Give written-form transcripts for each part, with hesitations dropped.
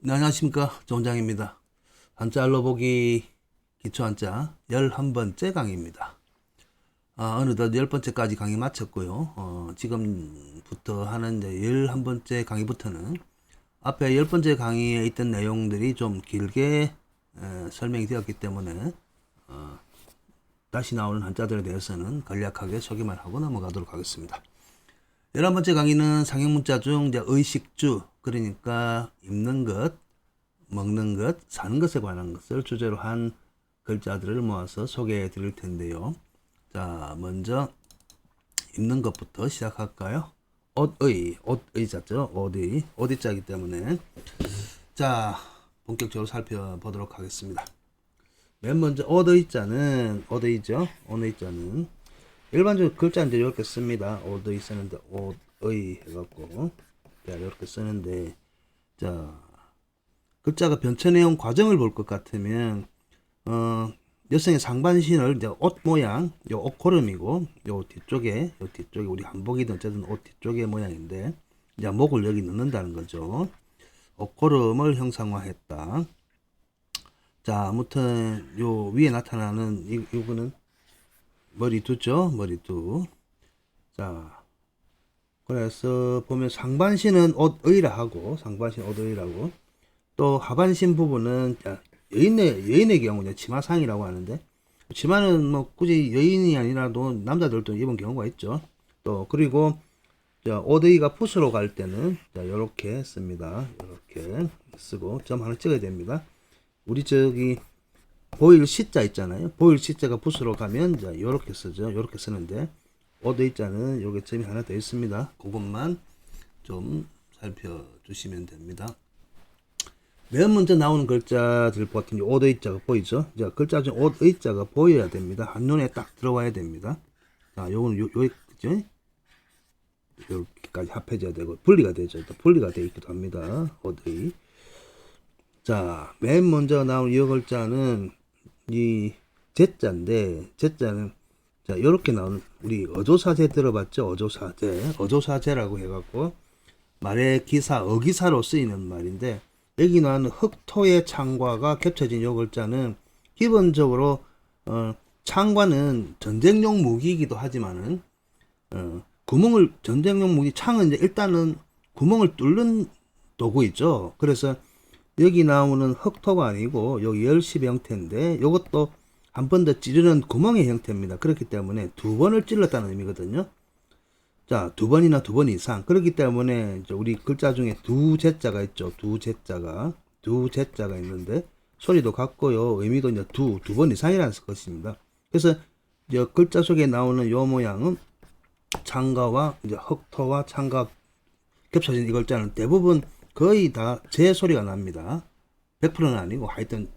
네, 안녕하십니까. 조원장입니다. 한자 알로보기 기초한자 11번째 강의입니다. 어느덧 10번째까지 강의 마쳤고요. 지금부터 하는 이제 11번째 강의부터는 앞에 10번째 강의에 있던 내용들이 좀 길게 설명이 되었기 때문에 다시 나오는 한자들에 대해서는 간략하게 소개만 하고 넘어가도록 하겠습니다. 11번째 강의는 상형문자 중 이제 의식주, 그러니까 입는 것, 먹는 것, 사는 것에 관한 것을 주제로 한 글자들을 모아서 소개해 드릴 텐데요. 자, 먼저 입는 것부터 시작할까요? 옷의자죠. 옷의 자이기 때문에. 자, 본격적으로 살펴보도록 하겠습니다. 맨 먼저 옷의자는, 옷의죠. 옷의자는 일반적으로 글자인데 이렇게 씁니다. 옷의 쓰는데 옷의 해갖고 자, 이렇게 쓰는데, 자, 글자가 변천해온 과정을 볼 것 같으면 여성의 상반신을 이제 옷 모양, 요 옷고름이고 요 뒤쪽에 우리 한복이든 어쨌든 옷 뒤쪽의 모양인데 이제 목을 여기 넣는다는 거죠. 옷고름을 형상화했다. 자, 아무튼 요 위에 나타나는 이거는 머리두죠. 머리두. 자, 그래서 보면 상반신은 옷의라 하고, 상반신 옷의라고, 또 하반신 부분은 여인의 경우는 치마상이라고 하는데, 치마는 뭐 굳이 여인이 아니라도 남자들도 입은 경우가 있죠. 또 그리고 옷의가 붓으로 갈 때는 이렇게 씁니다. 이렇게 쓰고 점 하나 찍어야 됩니다. 우리 저기 보일 시자 있잖아요. 보일 시자가 붓으로 가면 이렇게 쓰죠. 이렇게 쓰는데 옷의 자는 여기 점이 하나 더 있습니다. 그것만 좀 살펴주시면 됩니다. 맨 먼저 나오는 글자들 보통 옷의 자가 보이죠? 자, 글자 중 옷의 자가 보여야 됩니다. 한눈에 딱 들어와야 됩니다. 자, 요거는 그죠? 여기까지 합해져야 되고 분리가 되죠. 또 분리가 되어 있기도 합니다. 옷의. 자, 맨 먼저 나오는 이 글자는 이 제자인데, 제자는 자, 요렇게 나오는 우리 어조사제 들어봤죠? 어조사제라고 해갖고 말의 기사, 어기사로 쓰이는 말인데, 여기 나오는 흑토의 창과가 겹쳐진 요 글자는 기본적으로 창과는 전쟁용 무기이기도 하지만은 전쟁용 무기 창은 이제 일단은 구멍을 뚫는 도구 있죠. 그래서 여기 나오는 흑토가 아니고 요 열십의 형태인데 요것도 한 번 더 찌르는 구멍의 형태입니다. 그렇기 때문에 두 번을 찔렀다는 의미거든요. 자, 두 번이나 두 번 이상. 그렇기 때문에 우리 글자 중에 두 제자가 있죠. 두 제자가 있는데 소리도 같고요. 의미도 이제 두 번 이상이라는 것입니다. 그래서 이제 글자 속에 나오는 요 모양은 창가와 이제 흑토와 창가 겹쳐진 이 글자는 대부분 거의 다 제 소리가 납니다. 100%는 아니고 하여튼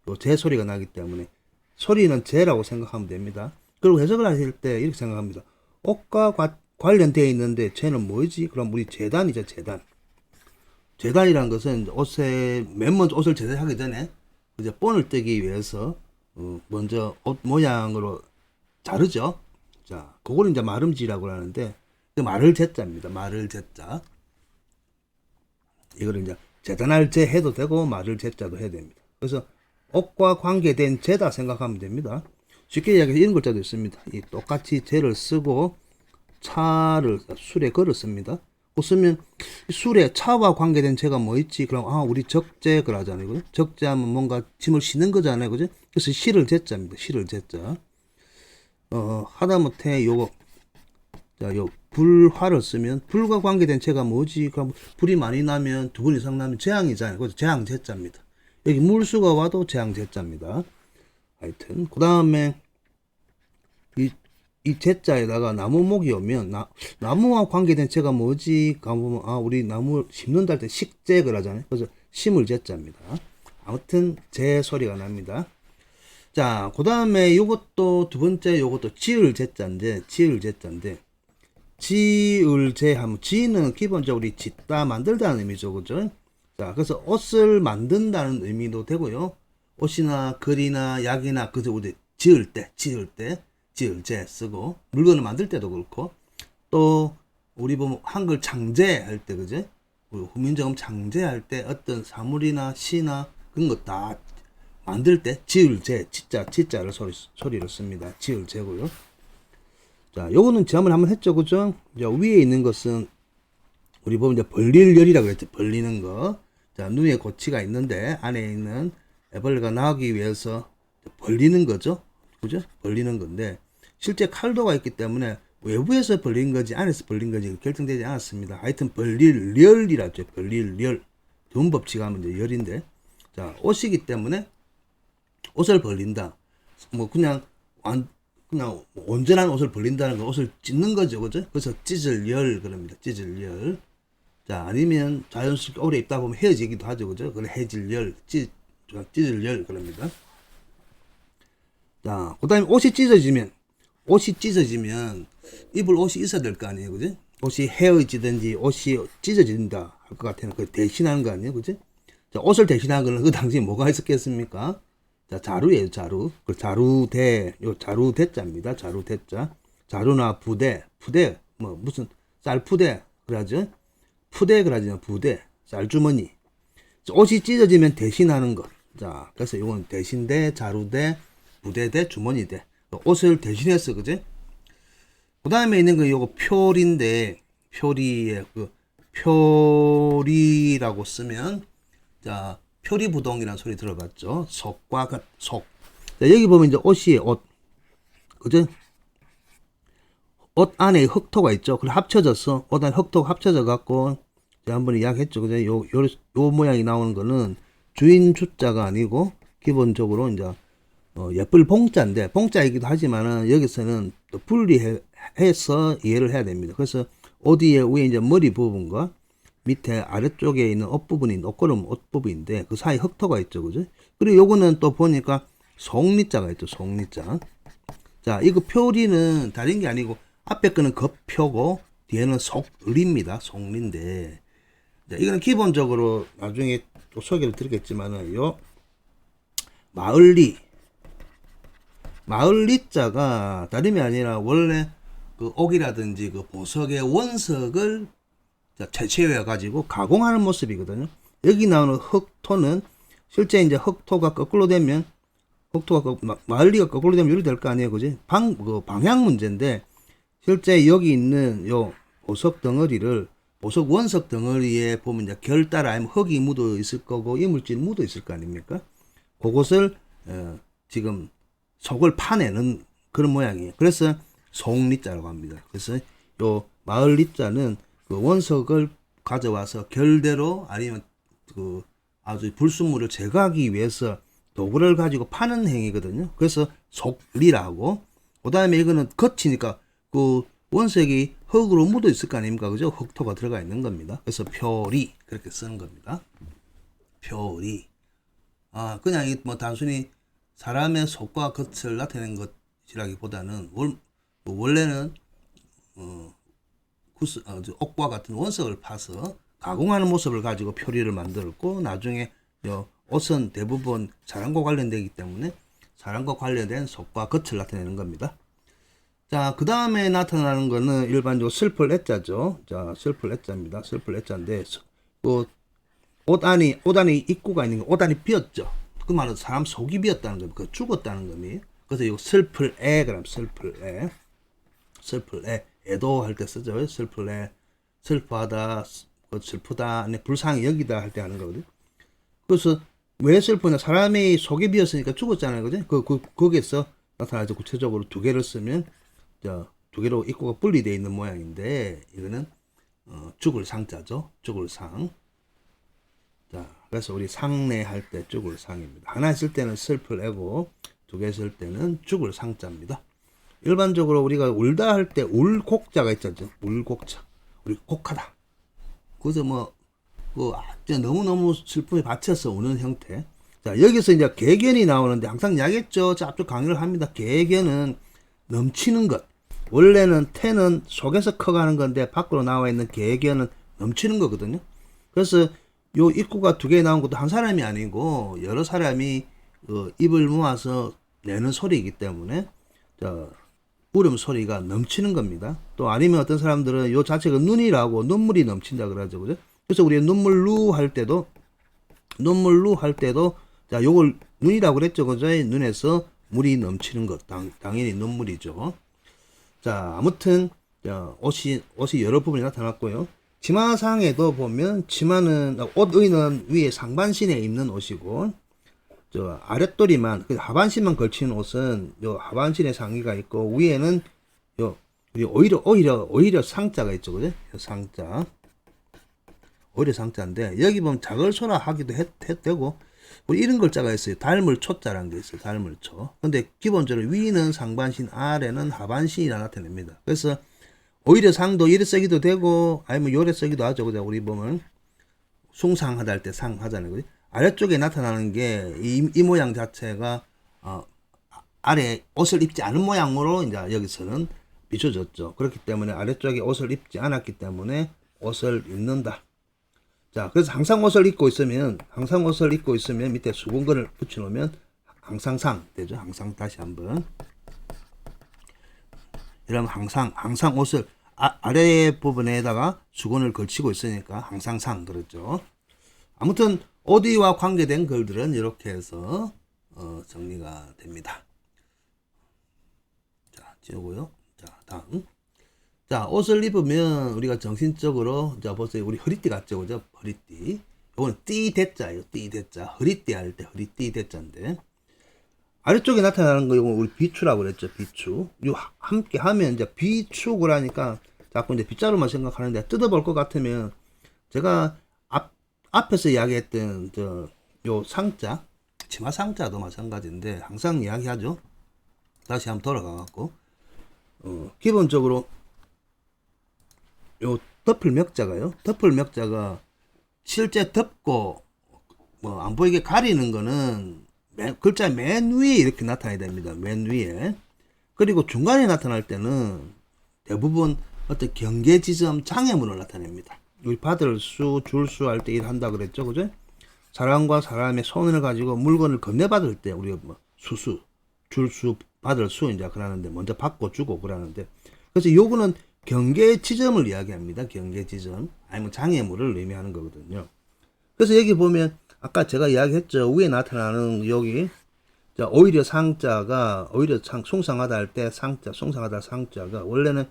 요 제 소리가 나기 때문에 소리는 제라고 생각하면 됩니다. 그리고 해석을 하실 때 이렇게 생각합니다. 옷과 관련되어 있는데 쟤는 뭐지? 그럼 우리 재단이죠. 재단이란 것은 맨 먼저 옷을 제작하기 전에 이제 본을 뜨기 위해서 먼저 옷 모양으로 자르죠. 자, 그걸 이제 마름지라고 하는데 말을 제자입니다. 말을 제자. 이걸 이제 재단할 제 해도 되고 말을 제자도 해야 됩니다. 그래서 옷과 관계된 제다 생각하면 됩니다. 쉽게 이야기해서 이런 글자도 있습니다. 이 똑같이 제를 쓰고 차를 술에 걸었습니다. 웃으면 술에 차와 관계된 제가 뭐 있지? 그럼 우리 적재 그러잖아요. 그죠? 적재하면 뭔가 짐을 싣는 거잖아요. 그죠? 그래서 실을 제자입니다. 실을 제자. 하다못해 요거 요 불화를 쓰면 불과 관계된 제가 뭐지? 그럼 불이 많이 나면 두 번 이상 나면 재앙이잖아요. 그래서 재앙 제자입니다. 여기 물수가 와도 재앙 제자입니다. 하여튼 그 다음에 이 제자에다가 나무목이 오면 나무와 관계된 제가 뭐지? 가보면 우리 나무 심는다 할 때 식재 그러잖아요. 그래서 심을 제자입니다. 아무튼 제 소리가 납니다. 자, 그 다음에 요것도 두 번째 요것도 지을 제자인데 지을 제 하면 지는 기본적으로 우리 짓다 만들다는 의미죠. 그죠? 자, 그래서 옷을 만든다는 의미도 되고요. 옷이나 글이나 약이나 그저 우리 지을 때 지을제 쓰고 물건을 만들 때도 그렇고 또 우리 보면 한글 창제 할 때 그제 후민정음 창제할 때 어떤 사물이나 시나 그런 거 다 만들 때 지을 제, 지자를 소리로 씁니다. 지을 제고요. 자, 요거는 지난번에 한번 했죠, 그죠? 자, 위에 있는 것은 우리 보면 이제 벌릴 열이라고 했죠. 벌리는 거. 자, 눈에 고치가 있는데 안에 있는 애벌레가 나오기 위해서 벌리는 거죠. 그죠? 벌리는 건데 실제 칼도가 있기 때문에 외부에서 벌린 거지 안에서 벌린 거지 결정되지 않았습니다. 하여튼 벌릴 열이라죠. 벌릴 열. 돈 법칙 하면 이제 열인데. 자, 옷이기 때문에 옷을 벌린다. 뭐 그냥 온전한 옷을 벌린다는 거 옷을 찢는 거죠. 그죠? 그래서 찢을 열 그럽니다. 찢을 열. 자, 아니면 자연스럽게 오래 입다 보면 헤어지기도 하죠. 그죠? 그래 해질 열, 찢을 열 그럽니다. 자, 그 다음에 옷이 찢어지면 입을 옷이 있어야 될 거 아니에요. 그죠? 옷이 헤어지든지 옷이 찢어진다 할 것 같아요. 그 대신하는 거 아니에요. 그죠? 자, 옷을 대신하는 거는 그 당시에 뭐가 있었겠습니까? 자, 자루예요, 자루. 그 자루대, 요 자루대자입니다. 자루대자. 자루나 부대, 뭐 무슨 쌀푸대 그러죠? 푸대 그러죠. 부대, 쌀주머니. 옷이 찢어지면 대신하는 것. 자, 그래서 이건 대신대, 자루대, 부대대, 주머니대. 옷을 대신해서 그지? 그 다음에 있는 거 요거 표리인데 표리에 그 표리라고 쓰면 자 표리부동이라는 소리 들어봤죠? 속과 속. 자, 여기 보면 이제 옷이 옷, 그죠? 옷 안에 흑토가 있죠. 그래 합쳐져서 옷 안에 흑토가 합쳐져 갖고 한번 이야기했죠, 그죠? 요 모양이 나오는 거는 주인 주자가 아니고 기본적으로 이제 예쁠 봉자인데 봉자이기도 하지만은 여기서는 또 분리해서 이해를 해야 됩니다. 그래서 어디에 위에 이제 머리 부분과 밑에 아래쪽에 있는 옷 부분이 옷걸음 옷 부분인데 그 사이 흑토가 있죠, 그죠? 그리고 요거는 또 보니까 속리자가 있죠, 속리자. 자, 이거 표리는 다른 게 아니고 앞에 거는 겉표고 뒤에는 속리입니다, 속리인데. 자, 이거는 기본적으로 나중에 또 소개를 드리겠지만은 요 마을리자가 다름이 아니라 원래 그 옥이라든지 그 보석의 원석을 채취해 가지고 가공하는 모습이거든요. 여기 나오는 흑토는 실제 이제 흑토가 거꾸로 되면 마을리가 거꾸로 되면 이렇게 될 거 아니에요, 그지? 방향 문제인데 실제 여기 있는 요 보석 덩어리를 보석 원석 덩어리에 보면 이제 결 따라 아니면 흙이 묻어 있을 거고 이물질 묻어 있을 거 아닙니까? 그것을 지금 속을 파내는 그런 모양이에요. 그래서 속리자라고 합니다. 그래서 요 마을리자는 그 원석을 가져와서 결대로 아니면 그 아주 불순물을 제거하기 위해서 도구를 가지고 파는 행위거든요. 그래서 속리라고. 그 다음에 이거는 겉이니까 그 원석이 흙으로 묻어 있을 거 아닙니까? 그죠? 흙토가 들어가 있는 겁니다. 그래서 표리 그렇게 쓰는 겁니다. 표리. 아, 그냥 뭐 단순히 사람의 속과 겉을 나타내는 것이라기보다는 원래는 옥과 같은 원석을 파서 가공하는 모습을 가지고 표리를 만들었고 나중에 옷은 대부분 사람과 관련되기 때문에 사람과 관련된 속과 겉을 나타내는 겁니다. 자, 그 다음에 나타나는 거는 일반적으로 슬플 애자죠. 자, 슬플 애자입니다. 슬플 애자인데 옷 안에 입구가 있는 거, 옷 안이 비었죠. 그 말은 사람 속이 비었다는 겁니다. 그 죽었다는 겁니다. 그래서 이거 슬플 애, 그럼 슬플 애, 애도 할 때 쓰죠. 슬플 애, 슬퍼하다, 슬프다, 불쌍히 여기다 할 때 하는 거거든요. 그래서 왜 슬프냐? 사람이 속이 비었으니까 죽었잖아요, 그죠? 거기에서 나타나죠. 구체적으로 두 개를 쓰면 두 개로 입구가 분리되어 있는 모양인데 이거는 죽을 상자죠. 죽을 상. 자, 그래서 우리 상례 할 때 죽을 상입니다. 하나 쓸 때는 슬플 애고 두 개 쓸 때는 죽을 상자입니다. 일반적으로 우리가 울다 할 때 울곡자가 있죠. 울곡자. 우리 곡하다. 그래서 너무너무 슬픔에 받쳐서 우는 형태. 자, 여기서 이제 개견이 나오는데 항상 이야기했죠. 앞쪽 강의를 합니다. 개견은 넘치는 것. 원래는 태는 속에서 커가는 건데 밖으로 나와 있는 개견은 넘치는 거거든요. 그래서 요 입구가 두 개 나온 것도 한 사람이 아니고 여러 사람이 입을 모아서 내는 소리이기 때문에 울음소리가 넘치는 겁니다. 또 아니면 어떤 사람들은 요 자체가 눈이라고 눈물이 넘친다 그러죠. 그죠? 그래서 우리가 눈물루 할 때도 자, 요걸 눈이라고 그랬죠. 그죠? 눈에서 물이 넘치는 것. 당연히 눈물이죠. 자, 아무튼, 자, 옷이 여러 부분이 나타났고요. 치마상에도 보면, 치마는, 옷의는 위에 상반신에 입는 옷이고, 저, 아랫도리만, 하반신만 걸치는 옷은, 요 하반신에 상의가 있고, 위에는, 요, 오히려 상자가 있죠. 그죠? 상자. 오히려 상자인데, 여기 보면 자글소라 하기도 되고, 우리 이런 글자가 있어요. 닮을 초자라는 게 있어요. 닮을 초. 근데 기본적으로 위는 상반신, 아래는 하반신이라 나타냅니다. 그래서 오히려 상도 이래 쓰기도 되고 아니면 요래 쓰기도 하죠. 그죠? 우리 보면 숭상하다 할 때 상 하잖아요. 그죠? 아래쪽에 나타나는 게 이 모양 자체가 아래 옷을 입지 않은 모양으로 이제 여기서는 비춰졌죠. 그렇기 때문에 아래쪽에 옷을 입지 않았기 때문에 옷을 입는다. 자, 그래서 항상 옷을 입고 있으면 밑에 수근근을 붙여놓으면 항상상 되죠. 항상 다시 한번. 이러면 항상 옷을 아래 부분에다가 수건을 걸치고 있으니까 항상상 그렇죠. 아무튼 어디와 관계된 글들은 이렇게 해서 정리가 됩니다. 자, 지우고요. 자, 다음. 자, 옷을 입으면 우리가 정신적으로, 자, 보세요. 우리 허리띠 같죠? 그죠? 허리띠. 이거는 띠 대자예요. 띠 대자. 허리띠 할 때 허리띠 대자인데. 아래쪽에 나타나는 거, 이거 우리 비추라고 그랬죠? 비추. 요 함께 하면 이제 비축을 하니까 자꾸 이제 빗자루만 생각하는데 뜯어볼 것 같으면 제가 앞에서 이야기했던 요 상자, 치마 상자도 마찬가지인데 항상 이야기하죠? 다시 한번 돌아가갖고. 기본적으로 요 덮을 맥자가 실제 덮고 뭐 안 보이게 가리는 거는 글자 맨 위에 이렇게 나타나야 됩니다. 맨 위에. 그리고 중간에 나타날 때는 대부분 어떤 경계 지점 장애물을 나타냅니다. 우리 받을 수, 줄 수 할 때 일한다 그랬죠. 그죠? 사람과 사람의 손을 가지고 물건을 건네받을 때 우리가 뭐 수수, 줄 수, 받을 수 이제 그러는데 먼저 받고 주고 그러는데 그래서 요거는 경계 지점을 이야기합니다. 경계 지점. 아니면 장애물을 의미하는 거거든요. 그래서 여기 보면 아까 제가 이야기했죠. 위에 나타나는 여기 자, 오히려 숭상하다 할 때 숭상하다 상자가 원래는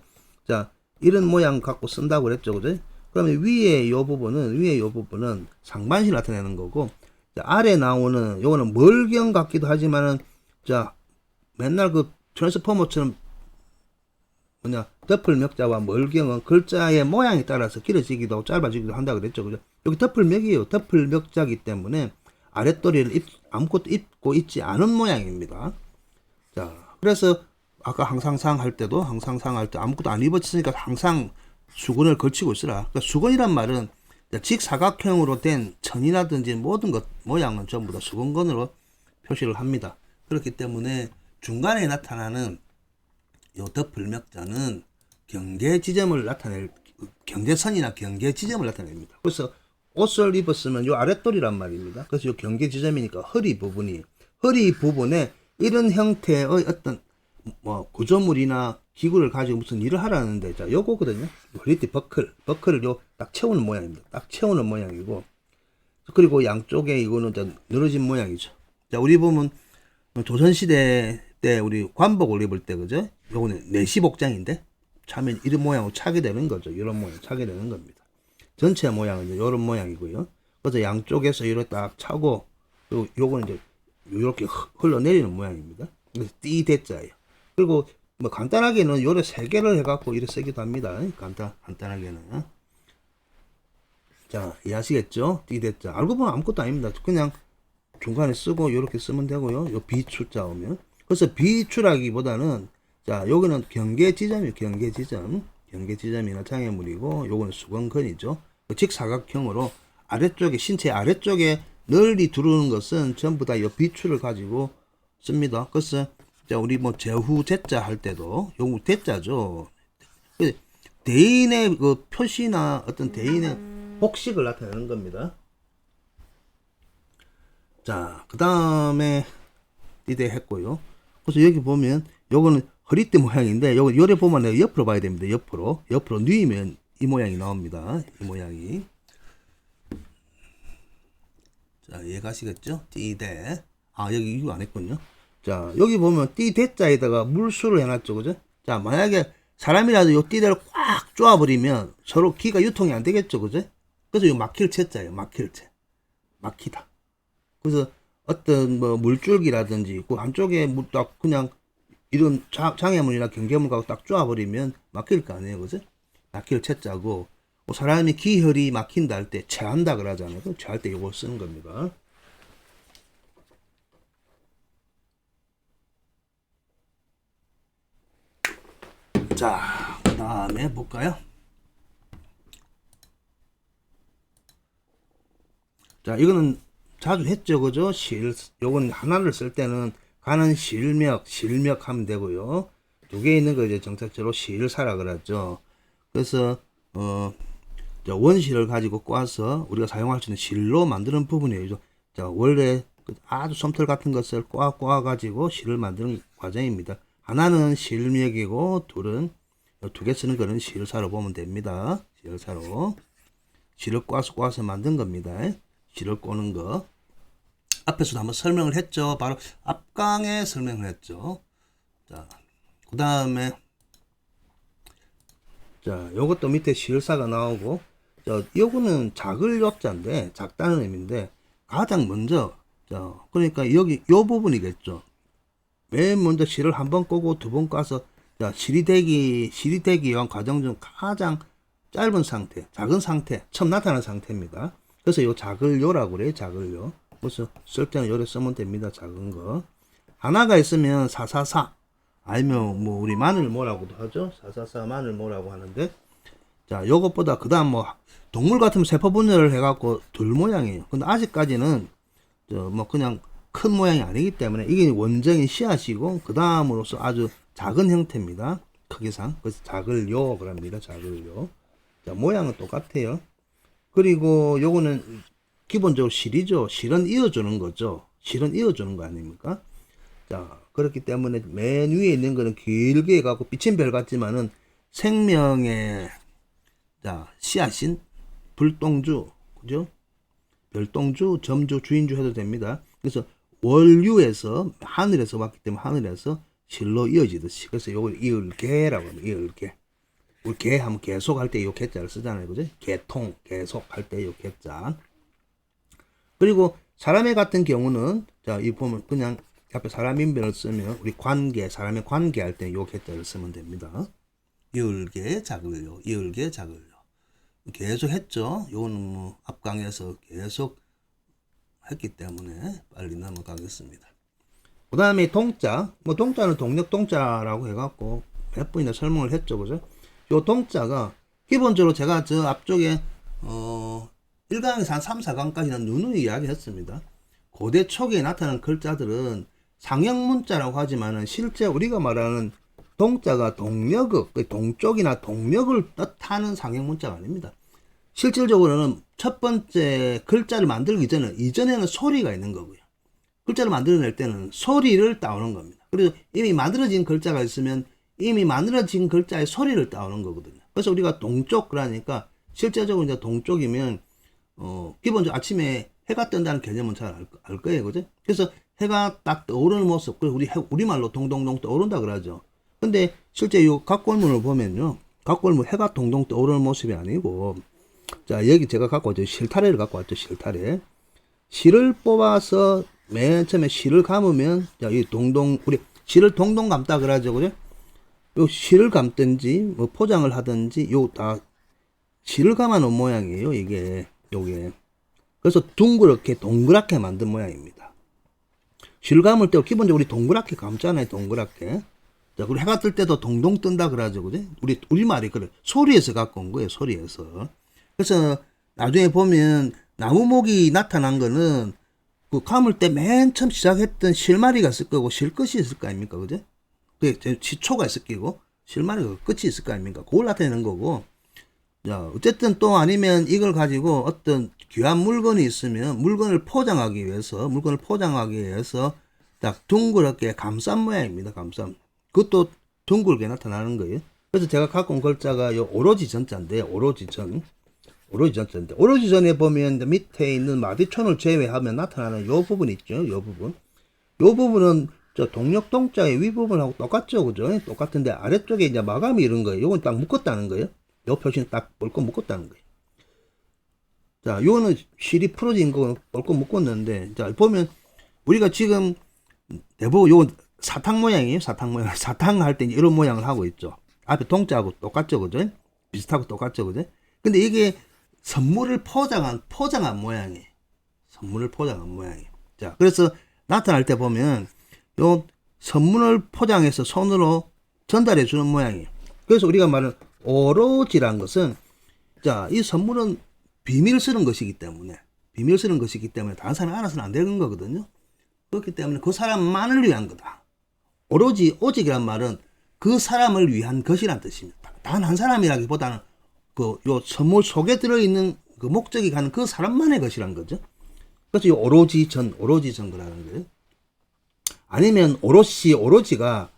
자, 이런 모양 갖고 쓴다고 그랬죠. 그죠? 그러면 위에 요 부분은 상반신 나타내는 거고 자, 아래 나오는 요거는 멀경 같기도 하지만은 자, 맨날 그 트랜스포머처럼 덮을 맥자와 멀경은 글자의 모양에 따라서 길어지기도 하고 짧아지기도 한다 그랬죠. 그죠? 여기 덮을 맥이에요. 덮을 맥자기 때문에 아랫도리를 아무것도 입고 있지 않은 모양입니다. 자, 그래서 아까 항상상 할 때 아무것도 안 입었으니까 항상 수건을 걸치고 있으라. 그러니까 수건이란 말은 직사각형으로 된 천이라든지 모든 것 모양은 전부 다 수건건으로 표시를 합니다. 그렇기 때문에 중간에 나타나는 요 덮을 맥자는 경계 지점을 나타낼 경계선이나 경계 지점을 나타냅니다. 그래서 옷을 입었으면 요 아랫도리란 말입니다. 그래서 요 경계 지점이니까 허리 부분에 이런 형태의 어떤 뭐 구조물이나 기구를 가지고 무슨 일을 하라는데 자 요거거든요. 허리띠 버클을 요 딱 채우는 모양입니다. 딱 채우는 모양이고 그리고 양쪽에 이거는 늘어진 모양이죠. 자 우리 보면 조선시대 때 우리 관복을 입을 때 그죠? 요거는 내시복장인데 차면 이런 모양으로 차게 되는 거죠. 이런 모양 차게 되는 겁니다. 전체 모양은 이제 이런 모양이고요. 그래서 양쪽에서 이렇게 딱 차고 요거는 이제 이렇게 흘러내리는 모양입니다. 그래서 띠 대자예요. 그리고 뭐 간단하게는 요래 세 개를 해갖고 이렇게 쓰기도 합니다. 간단하게는 자 이해하시겠죠? 띠 대자 알고 보면 아무것도 아닙니다. 그냥 중간에 쓰고 이렇게 쓰면 되고요. 요 비추자 오면 그래서 비추라기보다는 자 여기는 경계 지점이나 장애물이고 요거는 수건근이죠. 직사각형으로 아래쪽에 신체 아래쪽에 널리 두르는 것은 전부 다 이 비추를 가지고 씁니다. 그래서 자 우리 뭐 제후 제자 할 때도 요거 대자죠. 대인의 그 표시나 어떤 대인의 복식을 나타내는 겁니다. 자 그 다음에 이대 했고요. 그래서 여기 보면 요거는 허리띠 모양인데 요거 요래 보면 옆으로 봐야 됩니다. 옆으로 누이면 이 모양이 나옵니다. 이 모양이 자, 이해가시겠죠? 띠대. 아, 여기 이거 안 했군요. 자, 여기 보면 띠대자에다가 물수를 해놨죠, 그죠? 자, 만약에 사람이라도 요 띠대를 꽉 쪼아버리면 서로 기가 유통이 안 되겠죠, 그죠? 그래서 요 막힐 채자예요, 막힐 채. 막히다. 그래서 어떤 뭐 물줄기라든지 그 한쪽에 딱 그냥 이런 장애물이나 경계물 갖고 딱 쪼아버리면 막힐 거 아니에요, 그죠? 막힐 채자고, 뭐 사람이 기혈이 막힌다 할 때 체한다 그러잖아요. 체할 때 이걸 쓰는 겁니다. 자, 그 다음에 볼까요? 자, 이거는 자주 했죠, 그죠? 요건 하나를 쓸 때는 가는 실명 하면 되고요. 두 개 있는 거 이제 정착제로 실사라 그러죠. 그래서, 원실을 가지고 꽈서 우리가 사용할 수 있는 실로 만드는 부분이에요. 자, 원래 아주 솜털 같은 것을 꽈가지고 실을 만드는 과정입니다. 하나는 실명이고, 둘은, 두 개 쓰는 거는 실사로 보면 됩니다. 실사로. 실을 꽈서 만든 겁니다. 실을 꼬는 거. 앞에서도 한번 설명을 했죠. 바로 앞강에 설명을 했죠. 자, 그 다음에, 자, 요것도 밑에 실사가 나오고, 요거는 작을 요자인데, 작다는 의미인데, 가장 먼저, 그러니까 여기, 요 부분이겠죠. 맨 먼저 실을 한 번 꼬고 두 번 꽈서, 실이 되기 위한 과정 중 가장 짧은 상태, 작은 상태, 처음 나타나는 상태입니다. 그래서 요 작을 요라고 그래요, 작을 요. 그래서 쓸 때는 요래 쓰면 됩니다, 작은 거. 하나가 있으면 444. 아니면 뭐 우리 마늘모라고도 하죠. 444 마늘모라고 하는데, 자, 요것보다 그 다음 뭐 동물 같으면 세포 분열을 해갖고 덜 모양이에요. 근데 아직까지는 뭐 그냥 큰 모양이 아니기 때문에 이게 원적인 씨앗이고 그 다음으로서 아주 작은 형태입니다. 크기상. 그래서 작을 요 그럽니다. 작을 요. 자, 모양은 똑같아요. 그리고 요거는 기본적으로 실이죠. 실은 이어주는 거죠. 실은 이어주는 거 아닙니까? 자, 그렇기 때문에 맨 위에 있는 거는 길게 해갖고 빛은 별 같지만은 생명의, 자, 씨앗인 불똥주, 그죠? 별똥주, 점주, 주인주 해도 됩니다. 그래서 월유에서, 하늘에서 왔기 때문에 하늘에서 실로 이어지듯이. 그래서 요걸 이을개라고 합니다. 이을개. 우리 개 하면 계속 할 때 요 개자를 쓰잖아요. 그죠? 개통, 계속 할 때 요 개자. 그리고 사람의 같은 경우는, 자, 이 보면 그냥 앞에 사람 인별을 쓰면 우리 관계, 사람의 관계 할 때 요 개자를 쓰면 됩니다. 이을개, 작을요. 이을개, 작을요. 계속 했죠. 요거는 뭐 앞강에서 계속 했기 때문에 빨리 넘어가겠습니다. 그 다음에 동자. 뭐 동자는 동력 동자라고 해갖고 몇 번이나 설명을 했죠. 그죠? 요 동자가 기본적으로 제가 저 앞쪽에 1강에서 한 3, 4강까지는 누누이 이야기했습니다. 고대 초기에 나타난 글자들은 상형문자라고 하지만은 실제 우리가 말하는 동자가 동력을, 동쪽이나 동력을 뜻하는 상형문자가 아닙니다. 실질적으로는 첫 번째 글자를 만들기 전에, 이전에는 소리가 있는 거고요. 글자를 만들어낼 때는 소리를 따오는 겁니다. 그리고 이미 만들어진 글자가 있으면 이미 만들어진 글자의 소리를 따오는 거거든요. 그래서 우리가 동쪽, 그러니까 실제적으로 이제 동쪽이면, 기본적으로 아침에 해가 뜬다는 개념은 잘 알 거예요. 그죠? 그래서 해가 딱 떠오르는 모습, 우리말로 동동동 떠오른다 그러죠. 근데 실제 이 각골문을 보면요. 각골문 해가 동동 떠오르는 모습이 아니고, 자, 여기 제가 갖고 왔죠. 실타래를 갖고 왔죠. 실타래. 실을 뽑아서 맨 처음에 실을 감으면, 자, 이 우리 실을 동동 감다 그러죠. 그죠? 요 실을 감든지, 뭐 포장을 하든지, 요 다 실을 감아 놓은 모양이에요. 요게. 그래서 동그랗게 만든 모양입니다. 실을 감을 때 기본적으로 우리 동그랗게 감잖아요. 동그랗게. 자, 그리고 해가 뜰 때도 동동 뜬다 그러죠. 그죠? 우리말이 그래. 소리에서 갖고 온 거예요. 소리에서. 그래서 나중에 보면 나무목이 나타난 거는 그 감을 때 맨 처음 시작했던 실마리가 있을 거고 실끝이 있을 거 아닙니까? 그죠? 그 시초가 있을 거고 실마리가 끝이 있을 거 아닙니까? 그걸 나타내는 거고. 자, 어쨌든 또 아니면 이걸 가지고 어떤 귀한 물건이 있으면 물건을 포장하기 위해서 딱 둥그렇게 감싼 모양입니다. 감싼. 그것도 둥글게 나타나는 거예요. 그래서 제가 갖고 온 글자가 요 오로지 전자인데, 오로지 전. 오로지 전자인데, 오로지 전에 보면 이제 밑에 있는 마디촌을 제외하면 나타나는 요 부분 있죠. 요 부분. 요 부분은 저 동력동자의 윗부분하고 똑같죠. 그죠? 똑같은데 아래쪽에 이제 마감이 이런 거예요. 요건 딱 묶었다는 거예요. 요 표시는 딱 볼껏 묶었다는 거예요. 자, 요거는 실이 풀어진 거 볼껏 묶었는데, 자, 보면 우리가 지금 대부분 요건 사탕 모양이에요. 사탕 모양. 사탕 할 때 이런 모양을 하고 있죠. 앞에 동자하고 똑같죠. 그죠? 비슷하고 똑같죠. 그죠? 근데 이게 선물을 포장한 모양이에요. 선물을 포장한 모양이에요. 자, 그래서 나타날 때 보면 요 선물을 포장해서 손으로 전달해 주는 모양이에요. 그래서 우리가 말하는 오로지란 것은, 자, 이 선물은 비밀 쓰는 것이기 때문에 다른 사람이 알아서는 안 되는 거거든요. 그렇기 때문에 그 사람만을 위한 거다. 오로지, 오직이란 말은 그 사람을 위한 것이란 뜻입니다. 단 한 사람이라기보다는 요 선물 속에 들어있는 그 목적이 가는 그 사람만의 것이란 거죠. 그래서 이 오로지 전거라는 거예요. 아니면 오로지가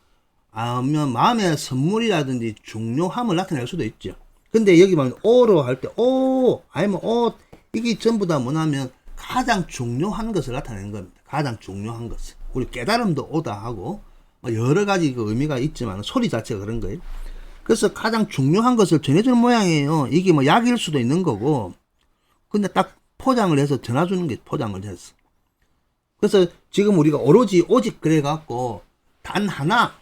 마음의 선물이라든지 중요함을 나타낼 수도 있죠. 근데 여기 보면 오로 할 때 아니면 이게 전부 다 뭐냐면 가장 중요한 것을 나타내는 겁니다. 가장 중요한 것을. 우리 깨달음도 오다 하고 여러 가지 그 의미가 있지만 소리 자체가 그런 거예요. 그래서 가장 중요한 것을 전해주는 모양이에요. 이게 뭐 약일 수도 있는 거고, 근데 딱 포장을 해서 전해주는 게 포장을 해서. 그래서 지금 우리가 오직 그래갖고 단 하나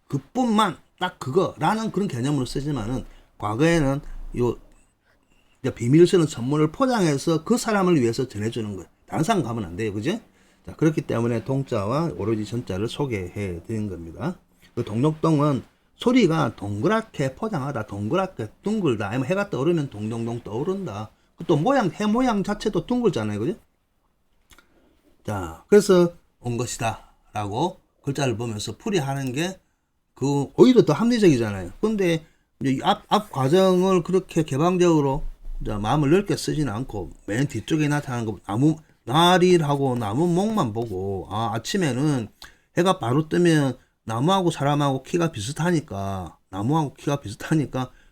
그뿐만 딱 그거라는 그런 개념으로 쓰지만은, 과거에는 비밀 쓰는 선물을 포장해서 그 사람을 위해서 전해주는 거예요. 다른 사람 가면 안 돼요. 그죠? 자, 그렇기 때문에 동자와 오로지 전자를 소개해 드린 겁니다. 그 동력동은 소리가 동그랗게 포장하다, 동그랗게 둥글다, 아니면 해가 떠오르면 동동동 떠오른다. 또 해 모양 자체도 둥글잖아요. 그죠? 자, 그래서 온 것이다 라고 글자를 보면서 풀이하는 게 오히려 더 합리적이잖아요. 근데 앞 과정을 그렇게 개방적으로 마음을 넓게 쓰지는 않고 맨 뒤쪽에 나타나는 거, 날이라고 나무 목만 보고, 아침에는 해가 바로 뜨면 나무하고 사람하고 키가 비슷하니까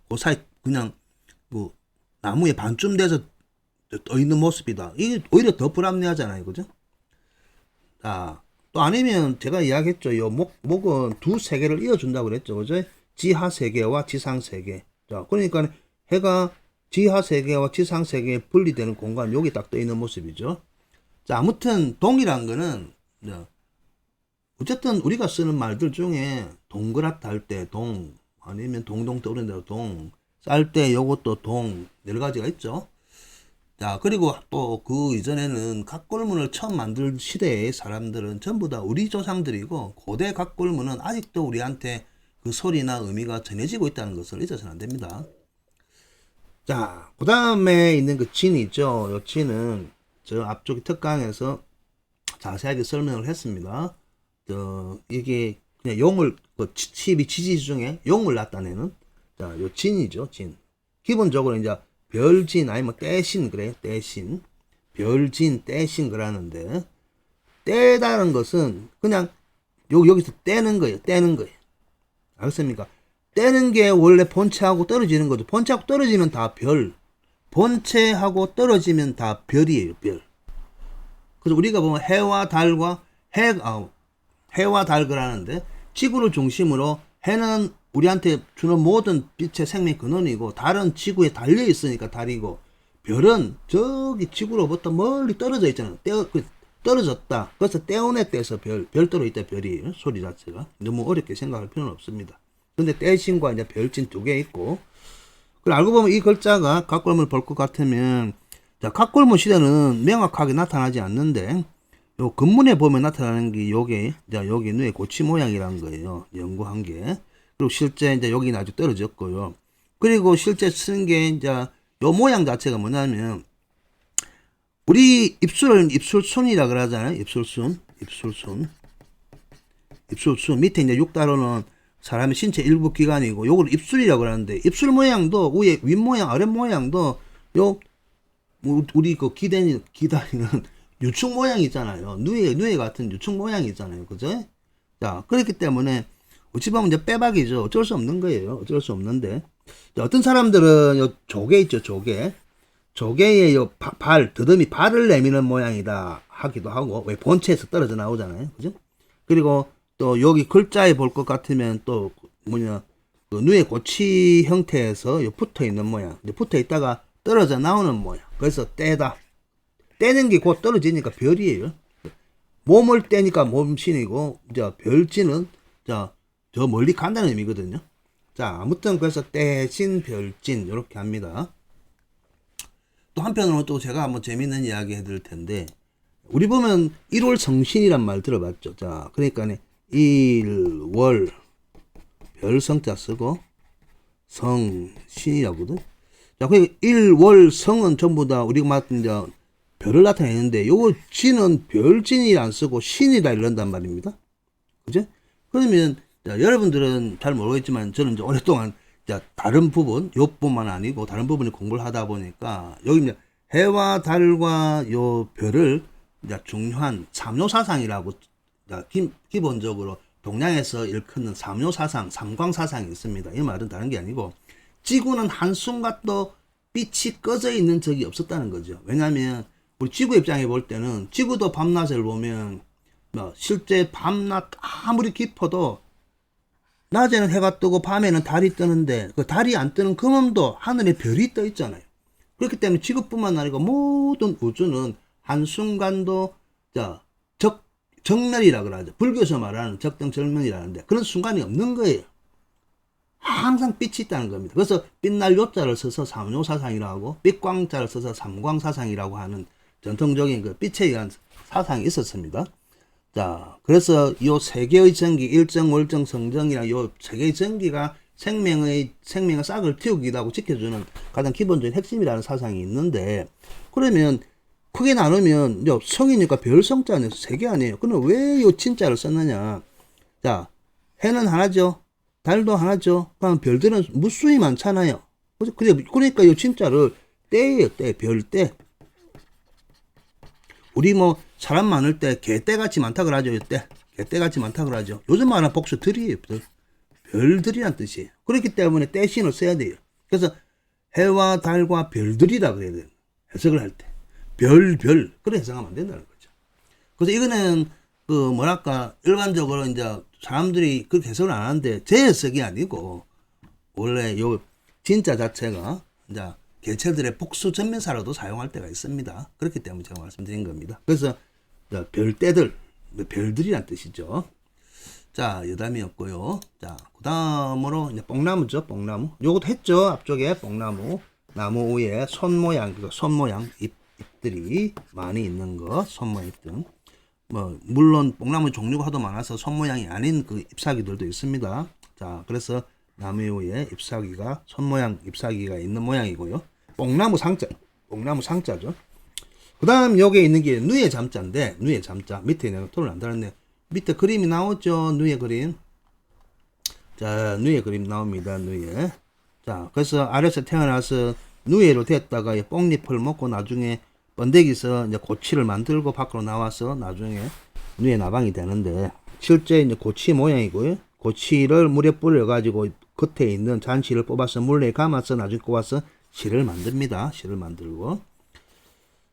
그 사이 그냥 뭐 나무에 반쯤 돼서 떠 있는 모습이다. 이게 오히려 더 불합리하잖아요. 그죠? 자, 또 아니면 제가 이야기했죠. 이 목은 두 세계를 이어준다고 그랬죠. 그죠? 지하 세계와 지상 세계. 자, 그러니까 해가 지하 세계와 지상 세계에 분리되는 공간, 여기 딱 떠 있는 모습이죠. 자, 아무튼 동이란 거는 어쨌든 우리가 쓰는 말들 중에 동그랗다 할 때 동, 아니면 동동 떠오른다 동, 쌀 때 요것도 동, 여러 가지가 있죠. 자, 그리고 또 그 이전에는 각골문을 처음 만들 시대의 사람들은 전부 다 우리 조상들이고, 고대 각골문은 아직도 우리한테 그 소리나 의미가 전해지고 있다는 것을 잊어서는 안 됩니다. 자, 그 다음에 있는 그 진 있죠. 요 진은 저 앞쪽 특강에서 자세하게 설명을 했습니다. 이게 그냥 용을, 지지 중에 용을 나타내는, 자, 요 진이죠. 진. 기본적으로 이제 별진, 아니면 떼신, 그래. 떼신. 별진, 떼신, 그러는데, 떼다는 것은 그냥 여기서 떼는 거예요. 알겠습니까? 떼는 게 원래 본체하고 떨어지는 거죠. 본체하고 떨어지면 다 별. 본체하고 떨어지면 다 별이에요. 별. 그래서 우리가 보면 해와 달과 해와 달 그러는데, 지구를 중심으로 해는 우리한테 주는 모든 빛의 생명 근원이고, 달은 지구에 달려 있으니까 달이고, 별은 저기 지구로부터 멀리 떨어져 있잖아요. 떨어졌다. 그래서 떼어내 떼서 별도로 있다 별이에요. 소리 자체가. 너무 어렵게 생각할 필요는 없습니다. 근데 떼신과 이제 별진 두 개 있고, 알고 보면 이 글자가 각골문을 볼 것 같으면, 자, 각골문 시대는 명확하게 나타나지 않는데, 요 근문에 보면 나타나는 게 요게, 자, 여기 눈의 고치 모양이라는 거예요. 연구한 게. 그리고 실제 이제 여기는 아주 떨어졌고요. 그리고 실제 쓴 게 이제 요 모양 자체가 뭐냐면, 우리 입술은 입술순이라 그러잖아요. 입술순. 밑에 이제 6다로는 사람의 신체 일부 기관이고, 요걸 입술이라고 그러는데, 입술 모양도 위에 윗모양, 아랫모양도 우리 그 기다리는 유축 모양이 있잖아요. 누에 같은 유축 모양이 있잖아요. 그죠? 자, 그렇기 때문에 어찌 보면 이제 빼박이죠. 어쩔 수 없는 거예요. 어쩔 수 없는데. 어떤 사람들은 요 조개 있죠, 조개. 조개의 요 발, 더듬이 발을 내미는 모양이다 하기도 하고, 왜 본체에서 떨어져 나오잖아요. 그죠? 그리고 또 여기 글자에 볼 것 같으면 또 뭐냐, 그 누에 고치 형태에서 요 붙어 있는 모양. 붙어 있다가 떨어져 나오는 모양. 그래서 떼다. 떼는 게 곧 떨어지니까 별이에요. 몸을 떼니까 몸신이고, 이제 별진은, 자, 저 멀리 간다는 의미거든요. 자, 아무튼 그래서 떼진, 별진, 이렇게 합니다. 또 한편으로 또 제가 한번 재밌는 이야기 해드릴 텐데, 우리 보면 1월 성신이란 말 들어봤죠. 자, 그러니까 1, 월, 별 성자 쓰고, 성신이라거든. 자, 그러니까 1, 월, 성은 전부 다 우리가 말한 이제 별을 나타내는데, 요거 진은 별진이라 안 쓰고 신이라 이런단 말입니다. 그죠? 그러면, 자, 여러분들은 잘 모르겠지만, 저는 이제 오랫동안, 자, 다른 부분, 요 부분만 아니고, 다른 부분을 공부를 하다 보니까, 여기 이제 해와 달과 요 별을, 이제 중요한 삼요사상이라고, 기본적으로 동양에서 일컫는 삼요사상, 삼광사상이 있습니다. 이 말은 다른 게 아니고, 지구는 한순간도 빛이 꺼져 있는 적이 없었다는 거죠. 왜냐하면 우리 지구 입장에 볼 때는 지구도 밤낮을 보면 실제 밤낮 아무리 깊어도 낮에는 해가 뜨고 밤에는 달이 뜨는데 그 달이 안 뜨는 금음도 하늘에 별이 떠 있잖아요. 그렇기 때문에 지구뿐만 아니고 모든 우주는 한순간도 정멸이라 그러죠. 불교에서 말하는 적등절명이라는데 그런 순간이 없는 거예요. 항상 빛이 있다는 겁니다. 그래서 빛날 요자를 써서 삼요사상이라고 하고 빛광자를 써서 삼광사상이라고 하는 전통적인 그 빛에 의한 사상이 있었습니다. 자, 그래서 요 세 개의 전기, 일정, 월정, 성정이랑 요 세 개의 전기가 생명의 싹을 틔우기도 하고 지켜주는 가장 기본적인 핵심이라는 사상이 있는데, 그러면 크게 나누면 성이니까 별성자는 세 개 아니에요. 그럼 왜 요 진자를 썼느냐? 자, 해는 하나죠. 달도 하나죠. 그럼 별들은 무수히 많잖아요. 그러니까 이 진짜를 떼예요, 떼. 별떼. 우리 뭐 사람 많을 때 개떼같이 많다 그러죠. 이때 개떼같이 많다 그러죠. 요즘 말하는 복수 들이에요. 별들이란 뜻이에요. 그렇기 때문에 떼신을 써야 돼요. 그래서 해와 달과 별들이라 그래야 돼요. 해석을 할 때. 별. 그래 해석하면 안 된다는 거죠. 그래서 이거는 그 뭐랄까 일반적으로 이제 사람들이 그렇게 해석을 안 하는데 제 해석이 아니고 원래 요 진짜 자체가 이제 개체들의 복수 전면사로도 사용할 때가 있습니다. 그렇기 때문에 제가 말씀드린 겁니다. 그래서 별떼들, 별들이란 뜻이죠. 자, 여담이었고요. 자, 그 다음으로 이제 뽕나무죠. 뽕나무. 요것도 했죠. 앞쪽에 뽕나무. 나무 위에 손 모양, 손 모양 잎들이 많이 있는 거, 손 모양 잎들. 뭐 물론 뽕나무 종류가 하도 많아서 손 모양이 아닌 그 잎사귀들도 있습니다. 자, 그래서 나무 위에 잎사귀가 손 모양 잎사귀가 있는 모양이고요. 뽕나무 상자죠. 그 다음 여기에 있는 게 누에 잠자인데, 누에 잠자 밑에 내가 톤을 안 달았네. 밑에 그림이 나오죠. 누에 그림. 자, 누에 그림 나옵니다. 누에. 자, 그래서 아래서 태어나서 누에로 됐다가 뽕잎을 먹고 나중에 번데기서 이제 고치를 만들고 밖으로 나와서 나중에 누에 나방이 되는데, 실제 이제 고치 모양이고요. 고치를 물에 뿌려가지고 겉에 있는 잔실을 뽑아서 물에 감아서 나중에 꼽아서 실을 만듭니다. 실을 만들고.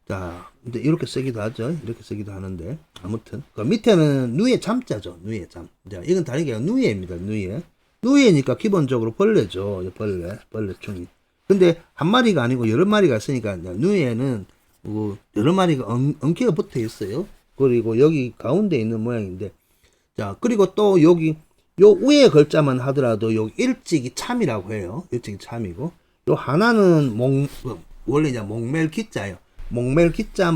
자, 근데 이렇게 쓰기도 하죠. 이렇게 쓰기도 하는데, 아무튼. 그 밑에는 누에 잠자죠. 누에 잠. 자, 이건 다른 게 아니라 누에입니다. 누에. 누에니까 기본적으로 벌레죠. 벌레충이. 근데 한 마리가 아니고 여러 마리가 있으니까, 누에는 여러 마리가 엉켜가 붙어 있어요. 그리고 여기 가운데 있는 모양인데, 자, 그리고 또 여기, 요 위에 글자만 하더라도 요 일찍이 참이라고 해요. 일찍이 참이고, 요 하나는 원래 이제 목멜기자예요. 목멜기자,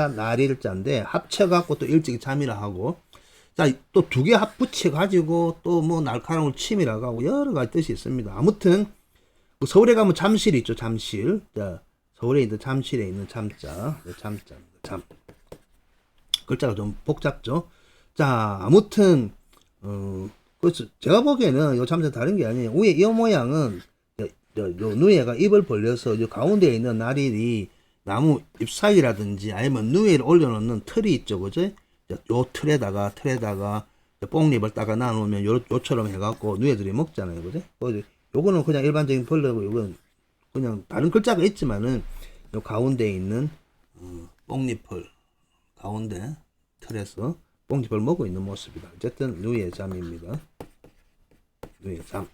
날일자인데, 합쳐갖고 또 일찍이 참이라 하고, 자, 또 두 개 붙여가지고, 또 뭐 날카로운 침이라고 하고, 여러 가지 뜻이 있습니다. 아무튼, 서울에 가면 잠실이 있죠, 잠실. 자, 서울에 있는 잠실에 있는 잠자. 잠자입니다, 글자가 좀 복잡죠. 자, 아무튼, 그래서 제가 보기에는 요 잠자 다른 게 아니에요. 위에 이 모양은, 요 누에가 입을 벌려서 요 가운데에 있는 나릴이 나무 잎사귀라든지 아니면 누에를 올려놓는 틀이 있죠, 그죠? 요 틀에다가 뽕잎을 따가 나누면 요처럼 해갖고 누에들이 먹잖아요, 그죠? 요거는 그냥 일반적인 벌레고, 요건 그냥 다른 글자가 있지만은 요 가운데에 있는 뽕잎을 가운데 틀에서 뽕잎을 먹고 있는 모습이다. 어쨌든 누의 잠입니다. 누의 잠.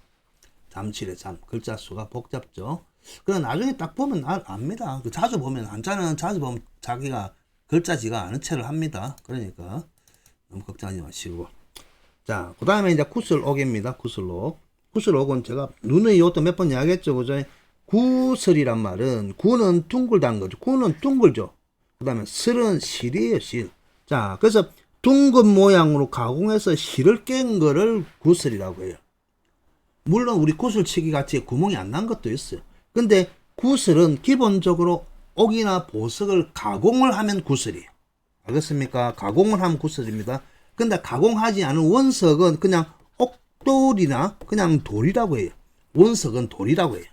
잠칠의 잠. 글자 수가 복잡죠. 그럼 나중에 딱 보면 압니다. 자주 보면, 한자는 자주 보면 자기가 글자지가 않은 채를 합니다. 그러니까 너무 걱정하지 마시고. 자, 그 다음에 이제 구슬옥입니다. 구슬옥. 구슬옥은 제가 눈의 이것도 몇 번 이야기했죠. 그죠? 구슬이란 말은, 구는 둥글다는 거죠. 구는 둥글죠. 그 다음에 슬은 실이에요, 실. 자, 그래서 둥근 모양으로 가공해서 실을 깬 거를 구슬이라고 해요. 물론 우리 구슬치기 같이 구멍이 안 난 것도 있어요. 근데 구슬은 기본적으로 옥이나 보석을 가공을 하면 구슬이에요. 알겠습니까? 가공을 하면 구슬입니다. 근데 가공하지 않은 원석은 그냥 옥돌이나 그냥 돌이라고 해요. 원석은 돌이라고 해요.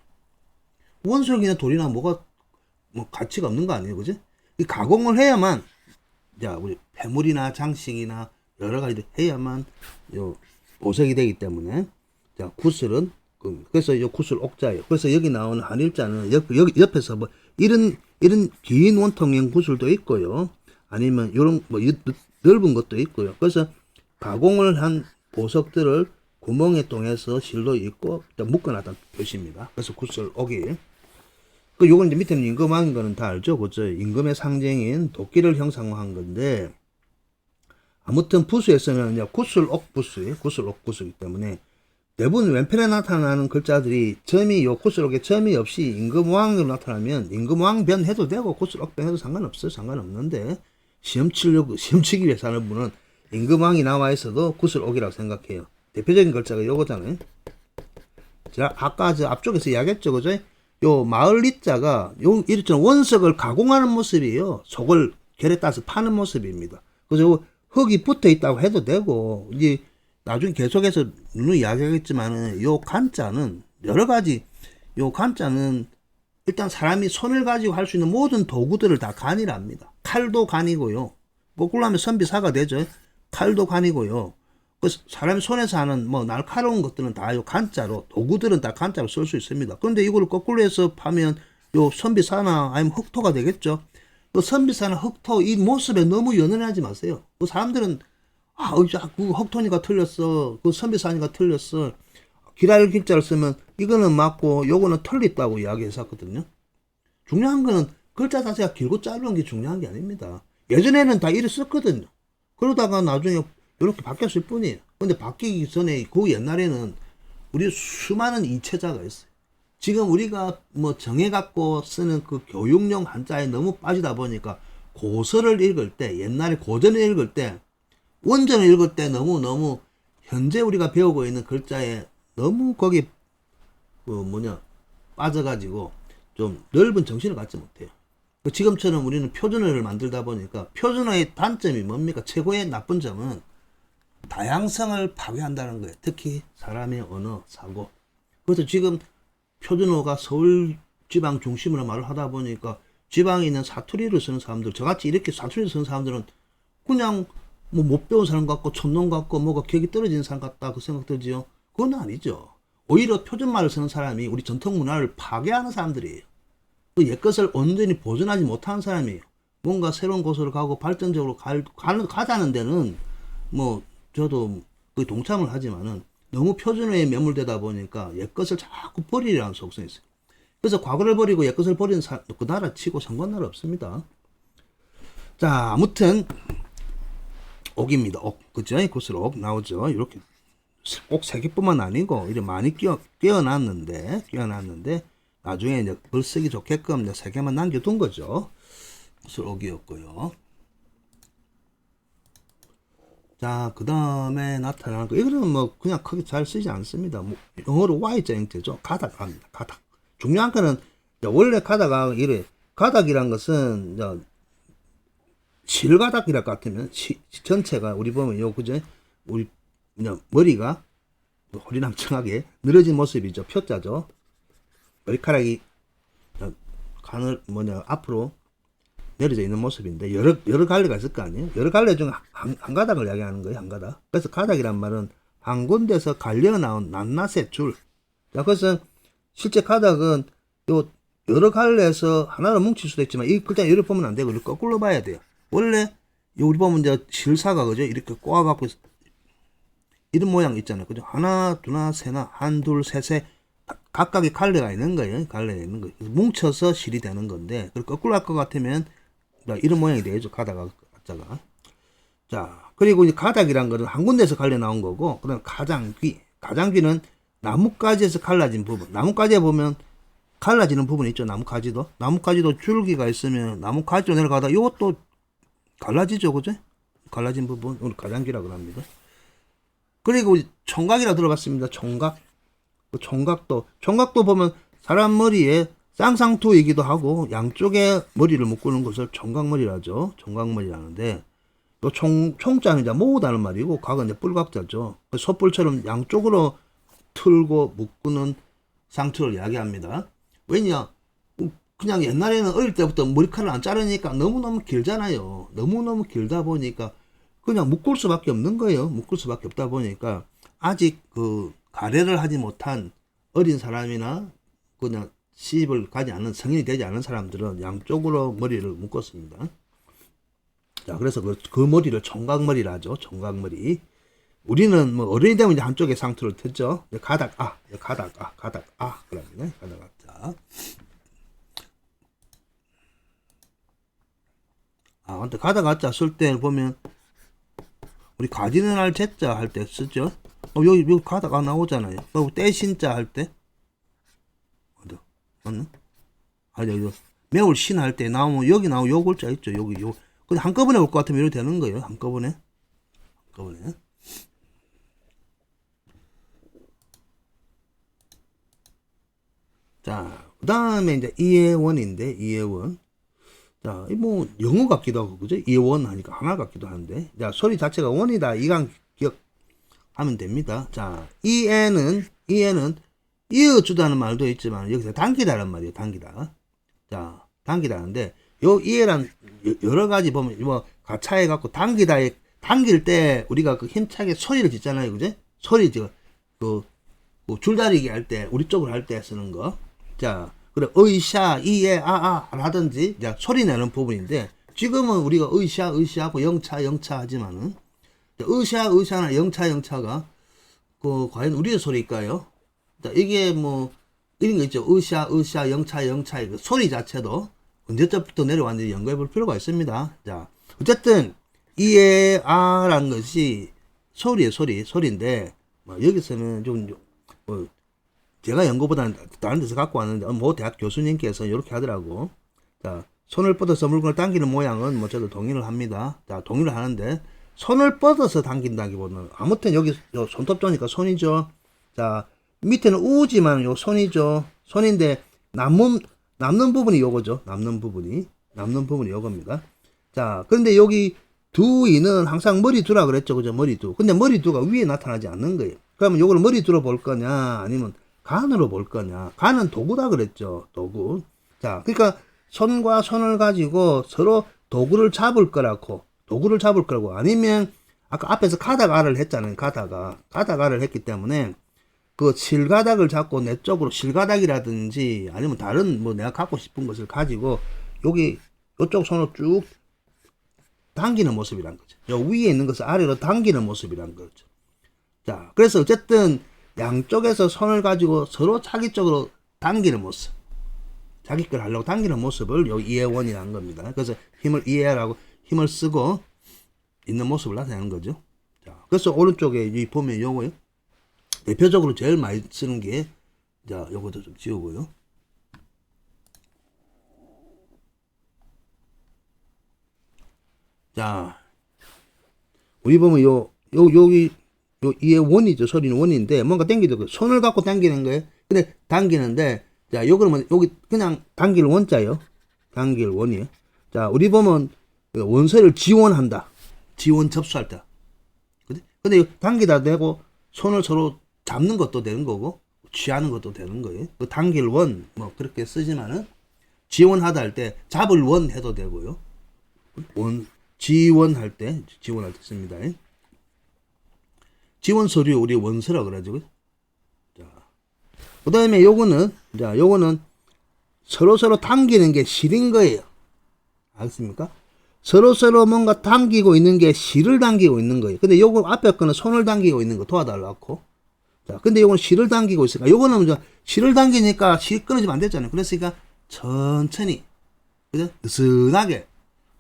원석이나 돌이나 뭐가 뭐 가치가 없는 거 아니에요, 그지? 이 가공을 해야만, 자, 우리 폐물이나 장식이나 여러 가지 해야만 요 보석이 되기 때문에, 자, 구슬은 그래서 이 구슬 옥자예요. 그래서 여기 나오는 한일자는 여기 옆에서 뭐 이런 긴 원통형 구슬도 있고요. 아니면 이런 뭐 넓은 것도 있고요. 그래서 가공을 한 보석들을 구멍에 통해서 실로 있고 묶어놨다는 뜻입니다. 그래서 구슬 옥이. 그 요건 이제 밑에는 임금왕인 거는 다 알죠, 그죠? 임금의 상징인 도끼를 형상화한 건데, 아무튼 부수에서는 이제 구슬옥 부수예요. 구슬옥 부수이기 때문에 대부분 왼편에 나타나는 글자들이 점이, 요 구슬옥에 점이 없이 임금왕으로 나타나면 임금왕변 해도 되고 구슬옥변 해도 상관없어요. 상관없는데 시험 치기 위해서 하는 분은 임금왕이 나와 있어도 구슬옥이라고 생각해요. 대표적인 글자가 요거잖아요. 자, 아까 저 앞쪽에서 이야기했죠, 그죠? 요 마을 리자가 요 이렇처럼 원석을 가공하는 모습이에요. 속을 결에 따서 파는 모습입니다. 그래서 흙이 붙어 있다고 해도 되고, 이제 나중에 계속해서 누누이 이야기하겠지만은 요 간자는 여러 가지, 요 간자는 일단 사람이 손을 가지고 할 수 있는 모든 도구들을 다 간이랍니다. 칼도 간이고요. 거꾸로 하면 선비사가 되죠. 칼도 간이고요. 그 사람이 손에서 하는 뭐 날카로운 것들은 다 요 간자로, 도구들은 다 간자로 쓸 수 있습니다. 그런데 이걸 거꾸로 해서 파면 요 선비사나 아니면 흑토가 되겠죠. 그 선비사나 흑토 이 모습에 너무 연연하지 마세요. 그 사람들은 그 흑토니까 틀렸어. 그 선비사니까 틀렸어. 기라일 길자를 쓰면 이거는 맞고 요거는 틀렸다고 이야기했었거든요. 중요한 거는 글자 자체가 길고 짧은 게 중요한 게 아닙니다. 예전에는 다 이래 썼거든요. 그러다가 나중에 이렇게 바뀌었을 뿐이에요. 근데 바뀌기 전에 그 옛날에는 우리 수많은 이체자가 있어요. 지금 우리가 뭐 정해갖고 쓰는 그 교육용 한자에 너무 빠지다 보니까 고서를 읽을 때, 옛날에 고전을 읽을 때, 원전을 읽을 때 너무 현재 우리가 배우고 있는 글자에 너무 거기 빠져가지고 좀 넓은 정신을 갖지 못해요. 지금처럼 우리는 표준어를 만들다 보니까 표준어의 단점이 뭡니까? 최고의 나쁜 점은 다양성을 파괴한다는 거예요. 특히 사람의 언어, 사고. 그래서 지금 표준어가 서울 지방 중심으로 말을 하다 보니까 지방에 있는 사투리를 쓰는 사람들, 저같이 이렇게 사투리를 쓰는 사람들은 그냥 뭐 못 배운 사람 같고 촌놈 같고 뭐가 격이 떨어지는 사람 같다 그 생각 들지요. 그건 아니죠. 오히려 표준말을 쓰는 사람이 우리 전통 문화를 파괴하는 사람들이에요. 그 옛것을 온전히 보존하지 못하는 사람이에요. 뭔가 새로운 곳으로 가고 발전적으로 가자는 데는 뭐 저도 그 동참을 하지만은 너무 표준어에 매몰되다 보니까 옛것을 자꾸 버리려는 속성이 있어요. 그래서 과거를 버리고 옛것을 버리는 사람, 그 나라 치고 상관날 없습니다. 자, 아무튼 옥입니다. 옥, 그죠? 구슬옥 나오죠. 이렇게 꼭 3개뿐만 아니고 이렇게 많이 끼워놨는데 나중에 이제 글 쓰기 좋게끔 이제 3개만 남겨둔 거죠. 구슬옥이었고요. 자, 그 다음에 나타나는 거. 이거는 뭐 그냥 크게 잘 쓰지 않습니다. 뭐 영어로 Y자 형태죠. 가닥합니다. 가닥. 중요한 거는 원래 가닥이 이래. 가닥이란 것은 실가닥이랄 것 같으면 전체가 우리 보면 그죠? 우리 머리가 허리남청하게 늘어진 모습이죠. 표자죠. 머리카락이 가늘 앞으로 내려져 있는 모습인데 여러 갈래가 있을 거 아니에요. 여러 갈래 중 한 가닥을 이야기하는 거예요. 한 가닥. 그래서 가닥이란 말은 한 군데서 갈려 나온 낱낱의 줄, 자, 그래서 실제 가닥은 요 여러 갈래에서 하나로 뭉칠 수도 있지만 이 글자 이렇게 보면 안 되고 이렇게 거꾸로 봐야 돼요. 원래 요 우리 보면 이제 실사가 그죠? 이렇게 꼬아갖고 이런 모양 있잖아요. 그죠? 하나, 두나, 세나, 한, 둘, 셋에 각각의 갈래가 있는 거예요. 갈래가 있는 거예요. 그래서 뭉쳐서 실이 되는 건데, 그걸 거꾸로 할 것 같으면 이런 모양이 되죠. 가닥가 자가. 자, 그리고 이제 가닥이란 거는 한 군데서 갈래 나온 거고, 그다음 가장귀. 가장귀는 나뭇가지에서 갈라진 부분. 나뭇가지에 보면 갈라지는 부분이 있죠. 나뭇가지도. 나뭇가지도 줄기가 있으면 나뭇가지로 내려가다 이것도 갈라지죠. 그죠? 갈라진 부분. 우리 가장귀라고 합니다. 그리고 총각이라 들어봤습니다. 총각. 총각도 보면 사람 머리에 쌍쌍투이기도 하고 양쪽에 머리를 묶는 것을 총각머리라죠. 총각머리라는데 또 총자는 이제 모으다는 말이고 각은 이제 뿔각자죠. 솥불처럼 양쪽으로 틀고 묶는 상투를 이야기합니다. 왜냐? 그냥 옛날에는 어릴 때부터 머리카락을 안 자르니까 너무너무 길잖아요. 너무너무 길다 보니까 그냥 묶을 수밖에 없는 거예요. 묶을 수밖에 없다 보니까 아직 그 가래를 하지 못한 어린 사람이나 그냥 시집을 가지 않은 성인이 되지 않은 사람들은 양쪽으로 머리를 묶었습니다. 자, 그래서 그 머리를 총각머리라 하죠. 총각머리. 우리는 뭐 어른이 되면 이제 한쪽에 상투를 트죠. 가닥 그럽니다. 가닥 자. 근데 가닥 쓸 때 보면 우리 가지는 알 제자 할 때 쓰죠. 여기 가닥 나오잖아요. 떼신자 할 때. 맞나? 여기 매울 신 할 때 나오면 여기 나오면 요 글자 있죠. 여기 요. 근데 한꺼번에 올 것 같으면 이렇게 되는 거예요. 한꺼번에. 자, 그 다음에 이제 이해원인데, 이해원. 자, 뭐, 영어 같기도 하고, 그죠? 이해원 하니까 하나 같기도 한데. 자, 소리 자체가 원이다. 이강 기억하면 됩니다. 자, 이해는 이어주다는 말도 있지만, 여기서 당기다는 말이에요. 당기다. 자, 당기다는데, 요 이해란 여러 가지 보면, 뭐, 가차해갖고 당길 때 우리가 그 힘차게 소리를 짓잖아요. 그죠? 소리, 줄다리기 할 때, 우리 쪽으로 할 때 쓰는 거. 자, 그래, 의샤, 이에, 라든지, 자, 소리 내는 부분인데, 지금은 우리가 의샤하고 영차 하지만은, 의샤나 영차가, 과연 우리의 소리일까요? 자, 이게 뭐, 이런 거 있죠. 의샤, 영차의 그 소리 자체도 언제부터 내려왔는지 연구해 볼 필요가 있습니다. 자, 어쨌든, 이에, 라는 것이 소리인데, 뭐, 여기서는 제가 연구보다는 다른 데서 갖고 왔는데, 뭐 대학 교수님께서 이렇게 하더라고. 자, 손을 뻗어서 물건을 당기는 모양은 뭐 저도 동의를 합니다. 자, 동의를 하는데, 손을 뻗어서 당긴다기보다는, 아무튼 여기 손톱 조니까 손이죠. 자, 밑에는 우지만 요 손이죠. 손인데, 남는 부분이 요거죠. 남는 부분이 요겁니다. 자, 그런데 여기 두이는 항상 머리두라 그랬죠. 그죠? 머리두. 근데 머리두가 위에 나타나지 않는 거예요. 그러면 요걸 머리두로 볼 거냐, 아니면 간으로 볼 거냐. 간은 도구다 그랬죠. 도구. 자, 그러니까 손과 손을 가지고 서로 도구를 잡을 거라고. 아니면 아까 앞에서 가닥알을 했잖아요. 가닥알을 했기 때문에 그 실가닥을 잡고 내 쪽으로 실가닥이라든지 아니면 다른 뭐 내가 갖고 싶은 것을 가지고 여기 이쪽 손으로 쭉 당기는 모습이란 거죠. 요 위에 있는 것을 아래로 당기는 모습이란 거죠. 자, 그래서 어쨌든 양쪽에서 손을 가지고 서로 자기 쪽으로 당기는 모습. 자기 걸 하려고 당기는 모습을 요 이해원이라는 겁니다. 그래서 이해하라고 힘을 쓰고 있는 모습을 나타내는 거죠. 자, 그래서 오른쪽에 보면 요거요. 대표적으로 제일 많이 쓰는 게, 자, 요것도 좀 지우고요. 자, 우리 보면 여기 이해 원이죠. 소리는 원인데 뭔가 당기도 손을 갖고 당기는 거예요. 근데 당기는데 자, 요거는 여기 그냥 당길 원자예요. 당길 원이에요. 자, 우리 보면 원소를 지원한다. 지원 접수할 때. 근데 당기다 되고 손을 서로 잡는 것도 되는 거고 취하는 것도 되는 거예요. 그 당길 원 뭐 그렇게 쓰지만은 지원하다 할 때 잡을 원 해도 되고요. 지원할 때 씁니다. 지원 서류 우리 원서라 그러죠. 자, 그 다음에 요거는, 자, 요거는 서로서로 당기는 게 실인 거예요. 알겠습니까? 서로서로 뭔가 당기고 있는 게 실을 당기고 있는 거예요. 근데 요거 앞에 거는 손을 당기고 있는 거 도와달라고. 자, 근데 요건 실을 당기고 있으니까, 요거는 실을 당기니까 실 끊어지면 안 되잖아요. 그랬으니까 천천히, 그죠? 느슨하게.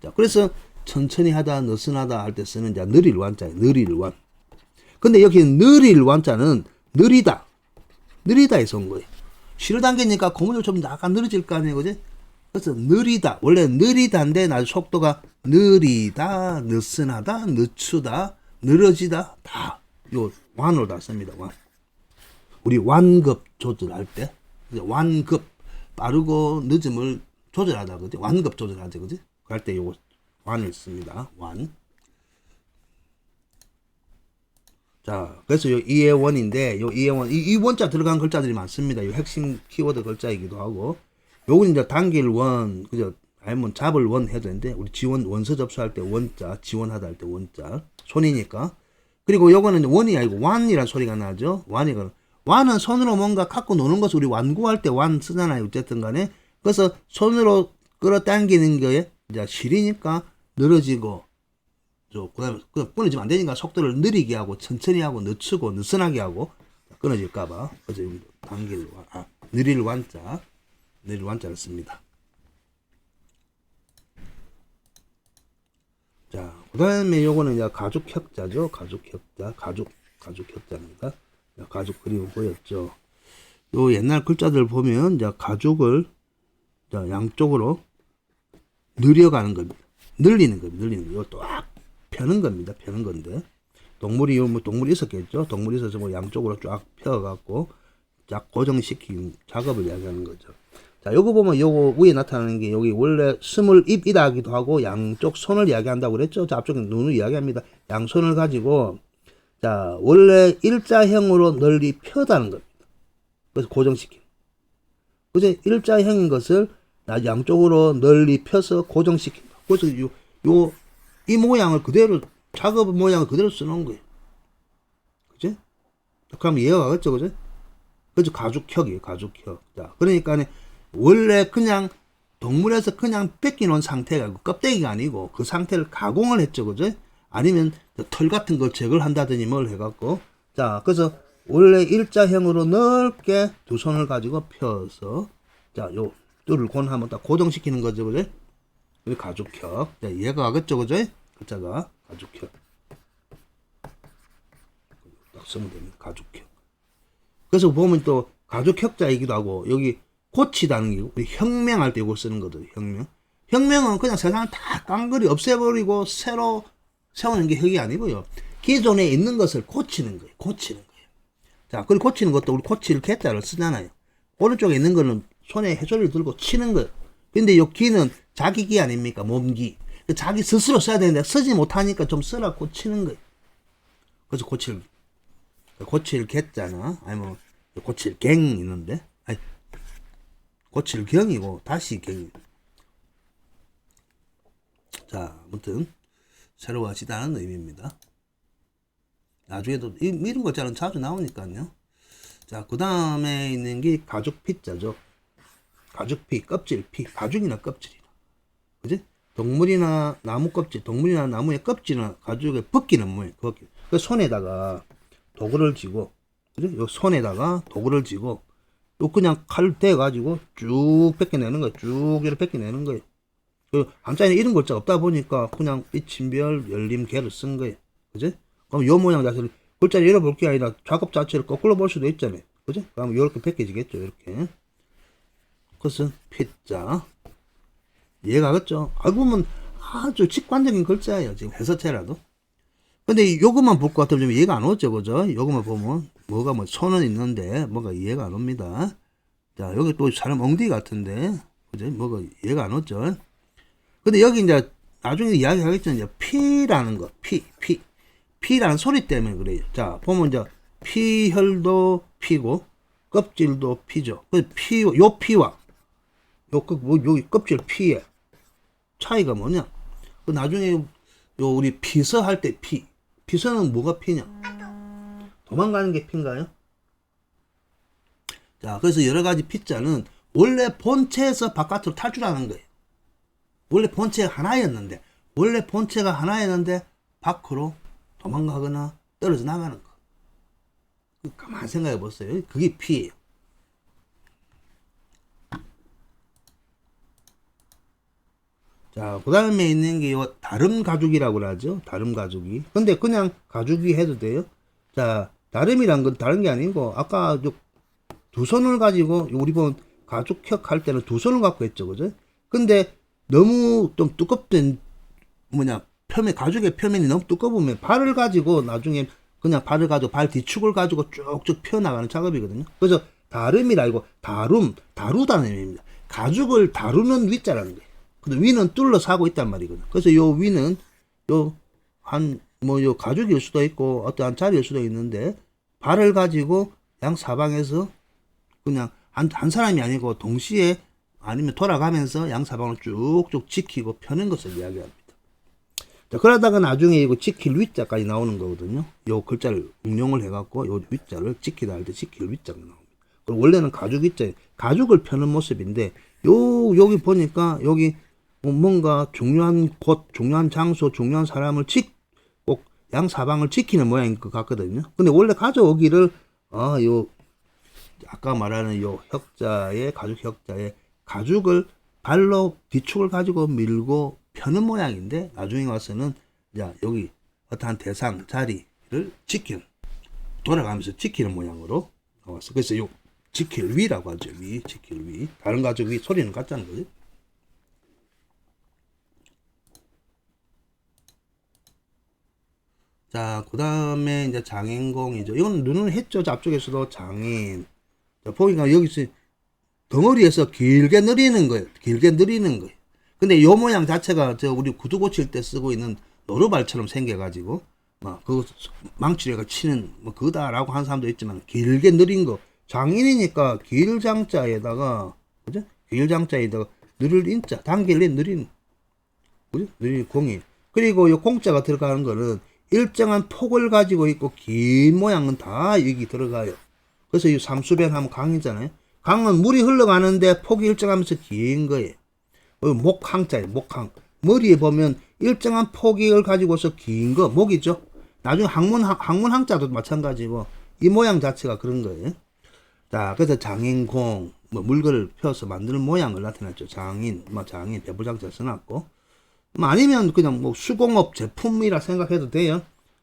자, 그래서 천천히 하다, 느슨하다 할 때 쓰는 자, 느릴 완자예요. 느릴 완. 근데 여기 느릴 완자는 느리다. 느리다에서 온 거예요. 실을 당기니까 고문이 좀 약간 느려질 거 아니에요. 그지? 그래서 느리다. 원래 느리다인데 나중 속도가 느리다, 느슨하다, 늦추다, 늘어지다. 다 요 완으로 다 씁니다. 완. 우리 완급 조절할 때 완급 빠르고 늦음을 조절하다 그지? 완급 조절하지 그지? 그럴 때 요거 완을 씁니다. 완. 자, 그래서 요 이의 원인데 요 이의 원, 이 원자 들어간 글자들이 많습니다. 요 핵심 키워드 글자이기도 하고, 요건 이제 당길 원, 그죠? 아니면 잡을 원 해도 되는데, 우리 지원 원서 접수할 때 원자, 지원하다 할 때 원자, 손이니까. 그리고 요거는 원이 아니고 완이라는 소리가 나죠. 완은 손으로 뭔가 갖고 노는 것을 우리 완구할 때 완 쓰잖아요. 어쨌든 간에. 그래서 손으로 끌어당기는 거에 이제 실이니까 늘어지고, 그다음에 끊어지면 안 되니까 속도를 느리게 하고 천천히 하고 늦추고 느슨하게 하고 끊어질까봐. 그래서 당길 느릴 완자를 씁니다. 자, 그다음에 요거는 이제 가죽혁자죠. 가죽혁자입니다. 가죽 그림 보였죠. 요 옛날 글자들 보면 이제 가죽을 양쪽으로 늘려가는 겁니다. 늘리는 겁니다. 요 딱 펴는 겁니다. 펴는 건데, 동물이 동물이 있었겠죠. 동물이 있어서 뭐 양쪽으로 쫙 펴갖고 쫙 고정시킨 작업을 이야기하는 거죠. 자, 요거 보면 요거 위에 나타나는 게 여기 원래 스물 입이다 하기도 하고 양쪽 손을 이야기한다고 그랬죠. 자, 앞쪽에 눈을 이야기합니다. 양손을 가지고, 자, 원래 일자형으로 널리 펴다는 겁니다. 그래서 고정시킨. 그래서 일자형인 것을 양쪽으로 널리 펴서 고정시킨다. 그래서 이 모양을 그대로, 작업 모양을 그대로 써놓은 거예요. 그치? 그럼 이해가 가겠죠, 그치? 그죠? 가죽혁이에요, 가죽혁. 자, 그러니까 원래 그냥 동물에서 그냥 뺏겨놓은 상태가 껍데기가 아니고 그 상태를 가공을 했죠, 그죠? 아니면 털 같은 걸 제거를 한다든지 뭘 해갖고. 자, 그래서 원래 일자형으로 넓게 두 손을 가지고 펴서, 자, 요 뜰을 하면 딱 고정시키는 거죠, 그죠? 이 가죽혁. 자, 이해가 가겠죠, 그죠? 글자가 가죽혁. 딱 쓰면 됩니다. 가죽혁. 그래서 보면 또 가죽혁자이기도 하고, 여기 고치다는 게 우리 혁명할 때 이거 쓰는 거거든요. 혁명은 그냥 세상을 다 깡그리 없애버리고 새로 세우는 게 혁이 아니고요. 기존에 있는 것을 고치는 거예요. 자, 그걸 고치는 것도 우리 고칠 개자를 쓰잖아요. 오른쪽에 있는 거는 손에 해소리를 들고 치는 거예요. 근데 요 기는 자기 기 아닙니까? 몸기. 자기 스스로 써야 되는데 쓰지 못하니까 좀 쓰라고 치는 거예요. 그래서 고칠 개자나 아니면 고칠 갱 있는데, 아니 고칠 경이고 다시 경이. 자, 아무튼 새로워지다는 의미입니다. 나중에도 이런 것자는 자주 나오니까요. 자, 그 다음에 있는 게 가죽피자죠. 가죽피, 껍질피, 가죽이나 껍질이나, 그지? 동물이나 나무 껍질, 동물이나 나무의 껍질이나 가죽에 벗기는 모양, 벗기. 그 손에다가 도구를 쥐고, 그지? 요 손에다가 도구를 쥐고, 요 그냥 칼 대가지고 쭉 벗겨내는 거예요. 쭉 이렇게 벗겨내는 거예요. 그 한자에는 이런 글자가 없다 보니까 그냥 이침별, 열림, 개를 쓴 거예요. 그지? 그럼 요 모양 자체를 글자를 열어볼 게 아니라 작업 자체를 거꾸로 볼 수도 있잖아요. 그지? 그럼 요렇게 벗겨지겠죠. 이렇게. 그것은 피자. 이해가 가겠죠? 알고 보면 아주 직관적인 글자예요. 지금 해서체라도. 근데 요것만 볼 것 같으면 좀 이해가 안 오죠. 그죠? 요것만 보면 뭐가 손은 있는데 뭐가 이해가 안 옵니다. 자, 여기 또 사람 엉덩이 같은데, 그죠? 뭐가 이해가 안 오죠? 근데 여기 이제 나중에 이야기 하겠죠. 이제 피라는 거. 피라는 소리 때문에 그래요. 자, 보면 이제 피혈도 피고 껍질도 피죠. 그 요 피와 여기 껍질 피에 차이가 뭐냐? 그 나중에 요 우리 피서 할 때 피서는 뭐가 피냐? 도망가는 게 피인가요? 자, 그래서 여러 가지 피자는 원래 본체에서 바깥으로 탈출하는 거예요. 원래 본체가 하나였는데, 밖으로 도망가거나 떨어져 나가는 거. 가만히 생각해 보세요. 그게 피예요. 자, 그 다음에 있는 게 요 다름 가죽이라고 하죠. 다름 가죽이. 근데 그냥 가죽이 해도 돼요. 자, 다름이란 건 다른 게 아니고, 아까 두 손을 가지고, 우리 본 가죽혁 할 때는 두 손을 갖고 했죠. 그죠? 근데 너무 좀 두껍된, 가죽의 표면이 너무 두꺼우면 발을 가지고 나중에 그냥 발을 가지고 발 뒤축을 가지고 쭉쭉 펴나가는 작업이거든요. 그래서 다름이라 이고 다루다는 의미입니다. 가죽을 다루는 위자라는 거예요. 근데 위는 둘러싸고 있단 말이거든. 그래서 요 위는 요 가죽일 수도 있고 어떠한 자리일 수도 있는데 발을 가지고 양 사방에서 그냥 한 사람이 아니고 동시에 아니면 돌아가면서 양 사방을 쭉쭉 지키고 펴는 것을 이야기합니다. 자, 그러다가 나중에 이거 지킬 위자까지 나오는 거거든요. 요 글자를 응용을 해갖고 요 위자를 지키다 할 때 지킬 위자가 나옵니다. 그럼 원래는 가죽 위자, 가죽을 펴는 모습인데 여기 보니까 여기 뭔가 중요한 곳, 중요한 장소, 중요한 사람을 꼭 양 사방을 지키는 모양인 것 같거든요. 근데 원래 가져오기를 아까 말하는 요 혁자의 가죽 혁자의 가죽을 발로 뒤축을 가지고 밀고 펴는 모양인데 나중에 와서는 여기 어떠한 대상 자리를 돌아가면서 지키는 모양으로 나왔어. 그래서 요 지킬 위라고 하죠. 지킬 위. 다른 가죽 위 소리는 같다는 거죠. 자, 그 다음에 이제 장인공이죠. 이건 눈은 했죠. 앞쪽에서도 장인. 자, 보니까 여기서 덩어리에서 길게 느리는 거예요. 근데 요 모양 자체가 우리 구두 고칠 때 쓰고 있는 노루발처럼 생겨가지고, 그 망치를 치는 그거다라고 하는 사람도 있지만, 길게 느린 거. 장인이니까 길장자에다가, 그죠? 길장자에다가 느릴 인자, 단길래 느린, 그죠? 느린 공이. 그리고 요 공자가 들어가는 거는 일정한 폭을 가지고 있고 긴 모양은 다 여기 들어가요. 그래서 이 삼수변 하면 강이잖아요. 강은 물이 흘러가는데 폭이 일정하면서 긴 거예요. 목항자예요. 목항. 머리에 보면 일정한 폭을 가지고서 긴 거, 목이죠. 나중에 항문항자도 마찬가지고 이 모양 자체가 그런 거예요. 자, 그래서 장인공, 물건을 펴서 만드는 모양을 나타냈죠. 장인, 배부장자 써놨고. 아니면 그냥 수공업 제품이라 생각해도 돼요.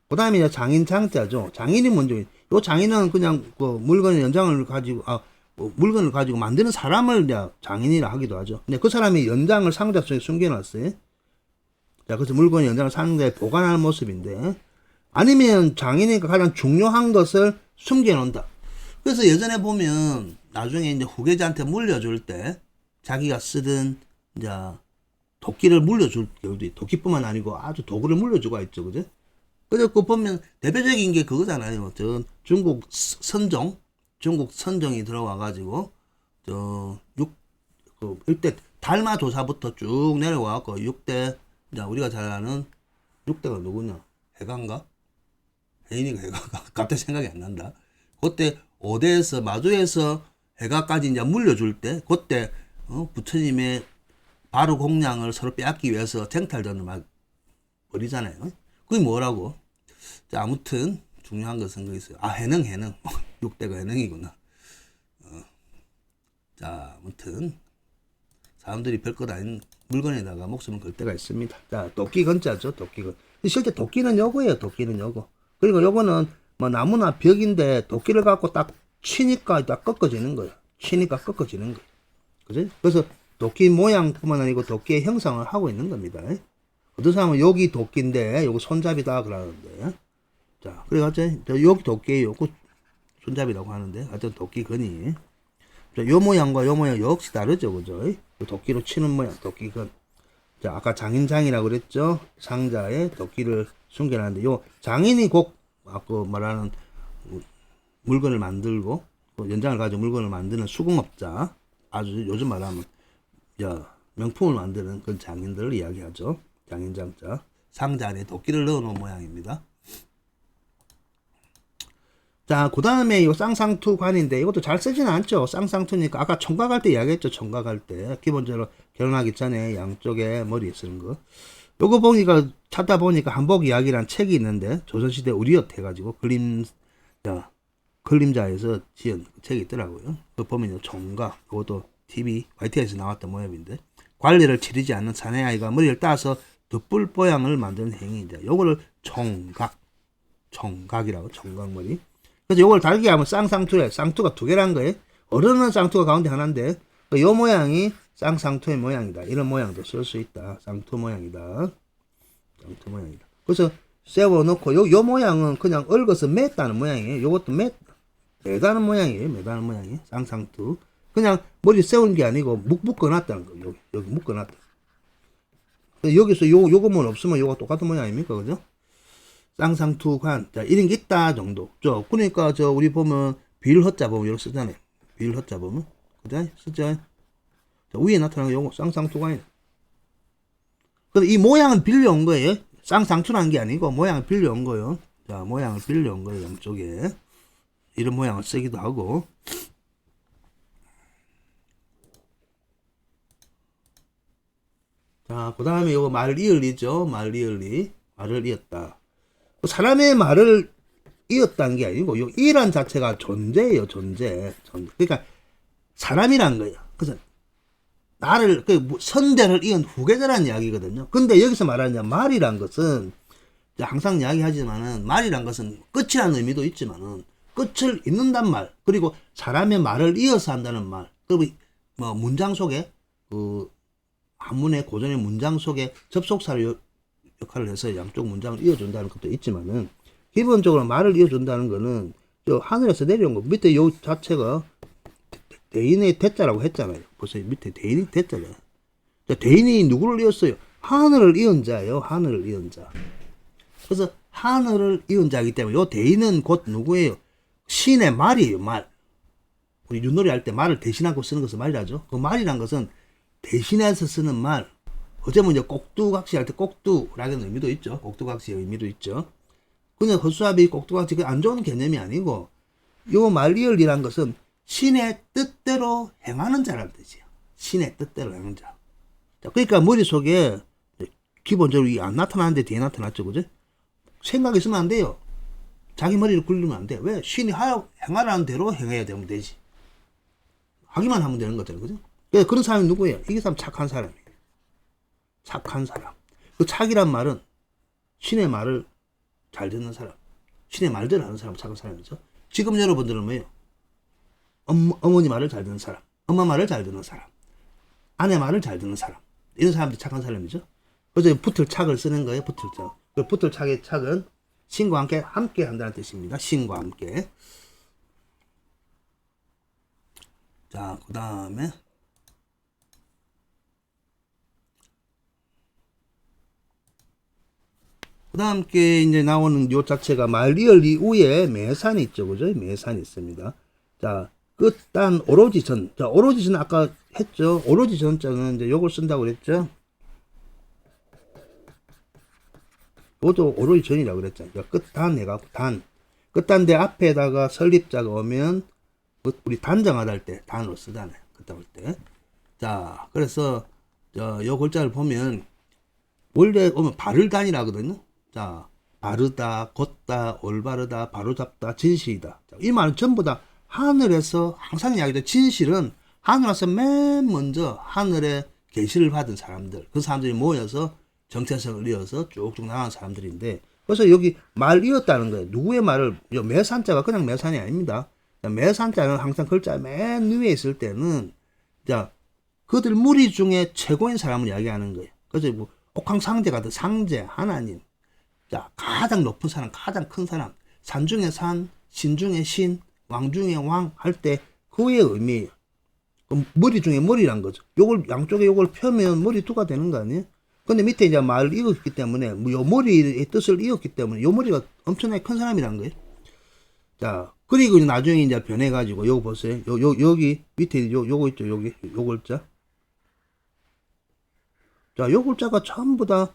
그 다음에 이제 장인장자죠. 장인이 먼저, 요 장인은 그냥 물건의 연장을 가지고, 물건을 가지고 만드는 사람을 이제 장인이라 하기도 하죠. 근데 그 사람이 연장을 상자 속에 숨겨놨어요. 자, 그래서 물건의 연장을 상자에 보관하는 모습인데, 아니면 장인이니까 가장 중요한 것을 숨겨놓는다. 그래서 예전에 보면 나중에 이제 후계자한테 물려줄 때 자기가 쓰던 이제 도끼를 물려줄 경우도 있고, 도끼뿐만 아니고 아주 도구를 물려주고 있죠. 그죠? 그래서 그 보면 대표적인 게 그거잖아요. 중국 선종이 들어와가지고, 일대 달마조사부터 쭉 내려와갖고, 6대, 우리가 잘 아는 6대가 누구냐? 해가인가? 혜인이가 해가가? 갑자기 생각이 안 난다. 그때 5대에서, 마주에서 해가까지 이제 물려줄 때, 그때, 부처님의 바로 공양을 서로 빼앗기 위해서 쟁탈전을 막 벌이잖아요. 그게 뭐라고? 자, 아무튼 중요한 것은 거 있어요. 해능. 6대가 해능이구나. 자, 아무튼 사람들이 별것 아닌 물건에다가 목숨을 걸 때가 있습니다. 자, 도끼 건자죠. 도끼건. 실제 도끼는 요거예요. 도끼는 요거. 그리고 요거는 나무나 벽인데 도끼를 갖고 딱 치니까 딱 꺾어지는 거예요. 그죠? 그래서 도끼 모양뿐만 아니고 도끼의 형상을 하고 있는 겁니다. 어떤 사람은 여기 도끼인데 요거 손잡이다 그러는데, 자, 그래가지고 여기 도끼에 요거 손잡이라고 하는데, 하여튼 도끼건이 요 모양과 요 모양 역시 다르죠. 그죠? 도끼로 치는 모양, 도끼건. 자, 아까 장인장이라고 그랬죠? 상자에 도끼를 숨겨놨는데, 요 장인이 아까 말하는 물건을 만들고, 연장을 가지고 물건을 만드는 수공업자, 아주 요즘 말하면 명품을 만드는 그런 장인들을 이야기하죠. 장인장자. 상자 안에 도끼를 넣어놓은 모양입니다. 자, 그 다음에 이 쌍쌍투관인데 이것도 잘 쓰지는 않죠. 쌍쌍투니까 아까 총각할 때 이야기했죠. 총각할 때 기본적으로 결혼하기 전에 양쪽에 머리에 쓰는 거. 요거 보니까 찾다 보니까 한복 이야기란 책이 있는데 조선시대 우리엇 해가지고 걸림자에서 지은 책이 있더라고요. 그 보면 총각, 그것도 TV YT에서 나왔던 모양인데 관리를 치르지 않는 사내 아이가 머리를 따서 덧불 모양을 만드는 행위인데 요거를 총각이라고 총각머리. 그래서 요걸 달게 하면 쌍쌍투래. 쌍투가 두 개란 거예요. 어른은 쌍투가 가운데 하나인데 요 모양이 쌍쌍투의 모양이다. 이런 모양도 쓸 수 있다. 쌍투 모양이다. 쌍투 모양이다. 그래서 세워놓고 요 모양은 그냥 얽어서 맸다는 모양이에요. 요것도 매다는 모양이에요. 매다는 모양이 쌍쌍투. 그냥 머리 세운 게 아니고 묶어놨다는 거. 여기 묶어놨다. 여기서 요거만 없으면 요거 똑같은 모양 아닙니까? 그죠? 쌍쌍투관. 자, 이런 게 있다 정도. 그러니까 우리 보면 빌허자 보면 이렇게 쓰잖아요. 빌허자 보면. 그죠? 쓰죠? 자, 위에 나타나는 요거 쌍쌍투관이에요. 근데 이 모양은 빌려온 거예요. 쌍쌍투라는 게 아니고 모양을 빌려온 거예요. 자, 모양을 빌려온 거예요. 양쪽에. 이런 모양을 쓰기도 하고. 자, 그 다음에 요거 말리을리죠. 말리을리. 말을 이었다. 사람의 말을 이었다는 게 아니고 요 이란 자체가 존재예요. 존재. 그러니까 사람이란 거예요. 그래서 나를 선대를 이은 후계자라는 이야기거든요. 근데 여기서 말하는 말이란 것은 항상 이야기하지만은 말이란 것은 끝이라는 의미도 있지만은 끝을 잇는단 말, 그리고 사람의 말을 이어서 한다는 말, 그리고 뭐 문장 속에 그 한문의 고전의 문장 속에 접속사를 역할을 해서 양쪽 문장을 이어준다는 것도 있지만은 기본적으로 말을 이어준다는 거는 저 하늘에서 내려온 거. 밑에 요 자체가 대인의 대자라고 했잖아요. 보세요. 밑에 대인이 대자잖아요. 대인이 누구를 이었어요? 하늘을 이은 자예요. 하늘을 이은 자. 그래서 하늘을 이은 자이기 때문에 요 대인은 곧 누구예요? 신의 말이에요. 말. 우리 윷놀이 할 때 말을 대신하고 쓰는 것을 말이라죠. 그 말이란 것은 대신해서 쓰는 말. 어쩌면 이제 꼭두각시 할 때 꼭두라는 의미도 있죠. 꼭두각시의 의미도 있죠. 그냥 허수아비 꼭두각시 그 안 좋은 개념이 아니고 요 말리을이란 것은 신의 뜻대로 행하는 자라는 뜻이에요. 신의 뜻대로 행하는 자. 자, 그러니까 머릿속에 기본적으로 안 나타나는데 뒤에 나타났죠. 그죠? 생각이 있으면 안 돼요. 자기 머리를 굴리면 안 돼. 왜? 신이 행하라는 대로 행해야 되면 되지. 하기만 하면 되는 거잖아요. 그죠? 그런 사람이 누구예요? 이게 사람 착한 사람이에요. 착한 사람. 그 착이란 말은 신의 말을 잘 듣는 사람. 신의 말대로 하는 사람, 착한 사람이죠. 지금 여러분들은 뭐예요? 어머니 말을 잘 듣는 사람. 엄마 말을 잘 듣는 사람. 아내 말을 잘 듣는 사람. 이런 사람들이 착한 사람이죠. 그래서 붙을 착을 쓰는 거예요. 붙을 착. 그 붙을 착의 착은 신과 함께 한다는 뜻입니다. 신과 함께. 자, 그 다음에 함께 이제 나오는 요 자체가 말리을 이후에 매산이 있죠. 그죠? 매산이 있습니다. 자, 끝단 오로지 전. 자, 오로지 전 아까 했죠. 오로지 전자는 이제 요걸 쓴다고 그랬죠. 요도 오로지 전이라고 그랬잖아요. 그러니까 끝단 해갖고 단. 끝단대 앞에다가 설립자가 오면 우리 단정하다 할 때 단으로 쓰잖아요. 그때 볼 때. 자, 그래서 요 글자를 보면 원래 오면 바를단이라 하거든요. 자, 바르다, 곧다, 올바르다, 바로잡다, 진실이다. 자, 이 말은 전부 다 하늘에서 항상 이야기도 진실은 하늘에서 맨 먼저 하늘에 계시를 받은 사람들, 그 사람들이 모여서 정체성을 이어서 쭉쭉 나간 사람들인데, 그래서 여기 말 이었다는 거예요. 누구의 말을, 매산자가 그냥 매산이 아닙니다. 매산자는 항상 글자 맨 위에 있을 때는, 자, 그들 무리 중에 최고인 사람을 이야기하는 거예요. 그래서 뭐, 옥황상제 같은 상제, 하나님. 자, 가장 높은 사람, 가장 큰 사람, 산 중에 산, 신 중에 신, 왕 중에 왕 할 때 그의 의미예요. 그럼 머리 중에 머리란 거죠. 요걸 양쪽에 요걸 펴면 머리 두가 되는 거 아니에요? 근데 밑에 이제 말을 이었기 때문에 요 머리의 뜻을 이었기 때문에 요 머리가 엄청나게 큰 사람이란 거예요. 자, 그리고 나중에 이제 변해가지고 요거 보세요. 여기 밑에 요거 있죠. 여기 요 글자. 자, 요 글자가 전부 다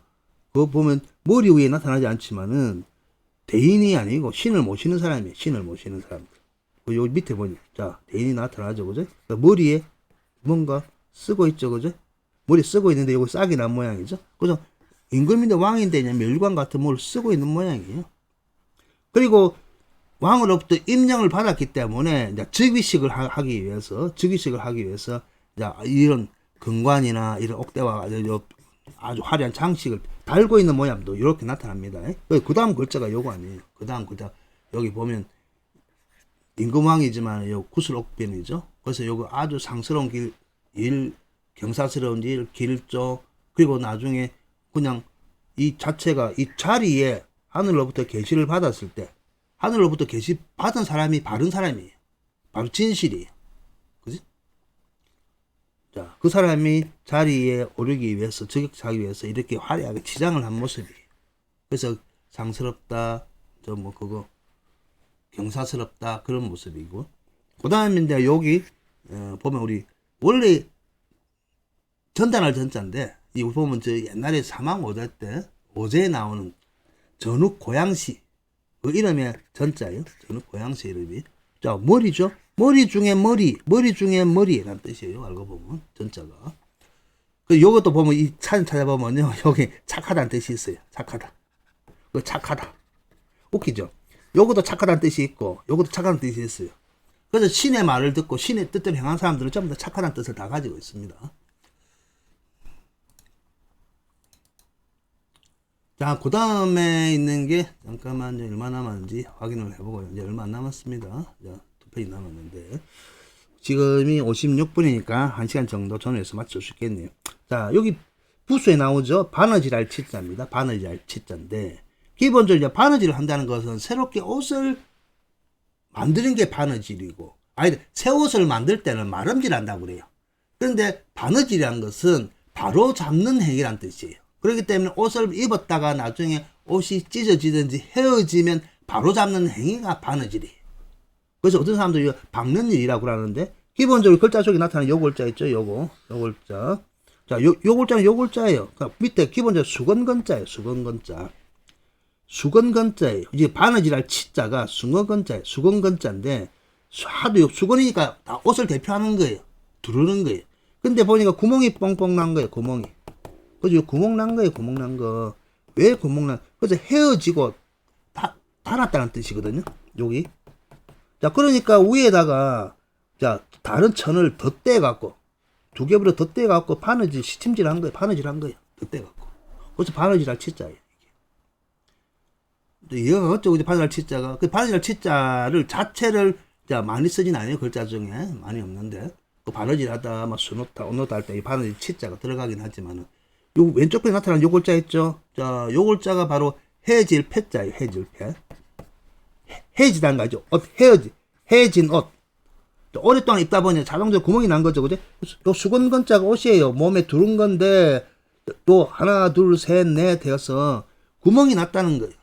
그거 보면 머리 위에 나타나지 않지만은 대인이 아니고 신을 모시는 사람이에요. 신을 모시는 사람들. 여기 밑에 보니, 자, 대인이 나타나죠, 그죠? 그러니까 머리에 뭔가 쓰고 있죠, 그죠? 머리 쓰고 있는데 이거 싹이 난 모양이죠? 그죠? 임금인데 왕인데 그냥 멸관 같은 뭘 쓰고 있는 모양이에요. 그리고 왕으로부터 임령을 받았기 때문에 이제 즉위식을 하기 위해서 이제 이런 금관이나 이런 옥대와 아주 화려한 장식을 달고 있는 모양도 이렇게 나타납니다. 그 다음 글자가 요거 아니에요. 그 다음 글자 여기 보면 임금왕이지만 요 구슬옥변이죠. 그래서 요거 아주 상스러운 일, 경사스러운 일, 길조, 그리고 나중에 그냥 이 자체가 이 자리에 하늘로부터 계시를 받았을 때 하늘로부터 계시 받은 사람이 바른 사람이에요. 바로 진실이에요. 그지? 자, 그 사람이 자리에 오르기 위해서, 즉역하기 위해서 이렇게 화려하게 치장을 한 모습이에요. 그래서 상스럽다, 경사스럽다, 그런 모습이고. 그 다음에 이제 여기, 보면 우리, 원래 전단할 전자인데, 이거 보면 저 옛날에 사망오제 때, 오제에 나오는 전욱 고양시, 그 이름의 전자예요. 전욱 고양시 이름이. 자, 머리죠. 머리 중에 머리라는 뜻이에요. 알고 보면 전자가. 그 요것도 보면 이 사진 찾아보면요, 여기 착하다는 뜻이 있어요. 착하다. 그 착하다. 웃기죠. 요것도 착하다는 뜻이 있고, 요것도 착하다는 뜻이 있어요. 그래서 신의 말을 듣고 신의 뜻대로 행한 사람들은 전부 다 착하다는 뜻을 다 가지고 있습니다. 자, 그 다음에 있는 게, 잠깐만요, 얼마 남았는지 확인을 해보고요. 이제 얼마 안 남았습니다. 자, 2페이지 남았는데. 지금이 56분이니까 1시간 정도 전후에서 맞출 수 있겠네요. 자, 여기 부수에 나오죠? 바느질할 치자입니다. 바느질할 치자인데, 기본적으로 이제 바느질을 한다는 것은 새롭게 옷을 만드는 게 바느질이고, 새 옷을 만들 때는 마름질 한다고 그래요. 그런데 바느질이란 것은 바로 잡는 행위란 뜻이에요. 그렇기 때문에 옷을 입었다가 나중에 옷이 찢어지든지 헤어지면 바로 잡는 행위가 바느질이에요. 그래서 어떤 사람들이 박는 일이라고 하는데, 기본적으로 글자 속에 나타나는 요 글자 있죠? 요 글자. 자, 요 글자는 요 글자예요. 그러니까 밑에 기본적으로 수건건자예요. 수건건자예요. 이제 바느질할 치자가 수건건자예요. 수건건자인데, 하도 수건이니까 다 옷을 대표하는 거예요. 두르는 거예요. 근데 보니까 구멍이 뻥뻥 난 거예요. 구멍이. 그죠? 구멍 난 거예요. 구멍 난 거. 왜 구멍 그래서 헤어지고 닳았다는 뜻이거든요. 여기. 자, 그러니까 위에다가, 자, 다른 천을 덧대갖고, 두 겹으로 덧대갖고 시침질 한 거예요. 바느질 한 거예요. 덧대갖고. 그래서 바느질할 치자예요. 이거 어쩌고 이제 바느질할 치자가, 그 바느질할 치자를 자체를, 자, 많이 쓰진 않아요. 글자 중에. 많이 없는데. 그 바느질하다, 수놓다, 옷놓다 할 때 이 바느질 치자가 들어가긴 하지만은, 요 왼쪽 편에 나타나는 요 글자 있죠? 자, 요 글자가 바로 해질 패자예요. 해질 패. 해지단 가죠. 옷, 해진 옷. 오랫동안 입다 보니 자동적으로 구멍이 난 거죠. 그죠? 요 수건건자가 옷이에요. 몸에 두른 건데, 또 하나, 둘, 셋, 넷 되어서 구멍이 났다는 거예요.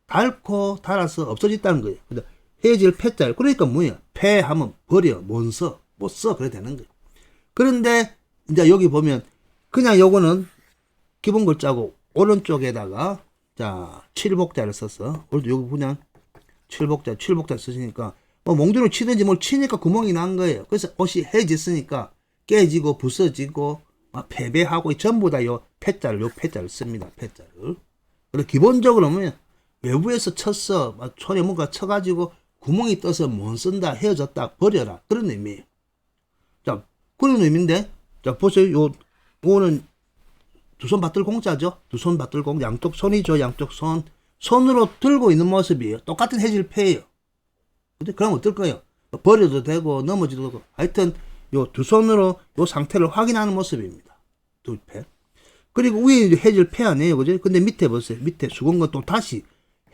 닳고 닳아서 없어졌다는 거예요. 해질 패자예요. 그러니까 뭐예요? 패하면 버려. 못 써. 그래 되는 거예요. 그런데, 이제 여기 보면, 그냥 요거는 기본 글자고, 오른쪽에다가, 자, 칠복자를 썼어. 여기 그냥 칠복자 쓰시니까, 몽둥이로 치든지 뭘 치니까 구멍이 난 거예요. 그래서 옷이 해졌으니까 깨지고 부서지고, 패배하고, 전부 다 요 패자를 씁니다. 패자를. 그리고 기본적으로 뭐냐, 외부에서 쳤어. 손에 뭔가 쳐가지고 구멍이 떠서 못 쓴다, 헤어졌다, 버려라. 그런 의미예요. 자, 그런 의미인데, 자, 보세요. 요거는 두 손 받들 공자죠. 두 손 받들 공, 양쪽 손이죠. 양쪽 손. 손으로 들고 있는 모습이에요. 똑같은 해질패예요. 근데 그럼 어떨 거예요? 버려도 되고, 넘어지도 되고. 하여튼, 요 두 손으로 요 상태를 확인하는 모습입니다. 두 패. 그리고 위에 해질패 아니에요. 그죠? 근데 밑에 보세요. 밑에 수건건 또 다시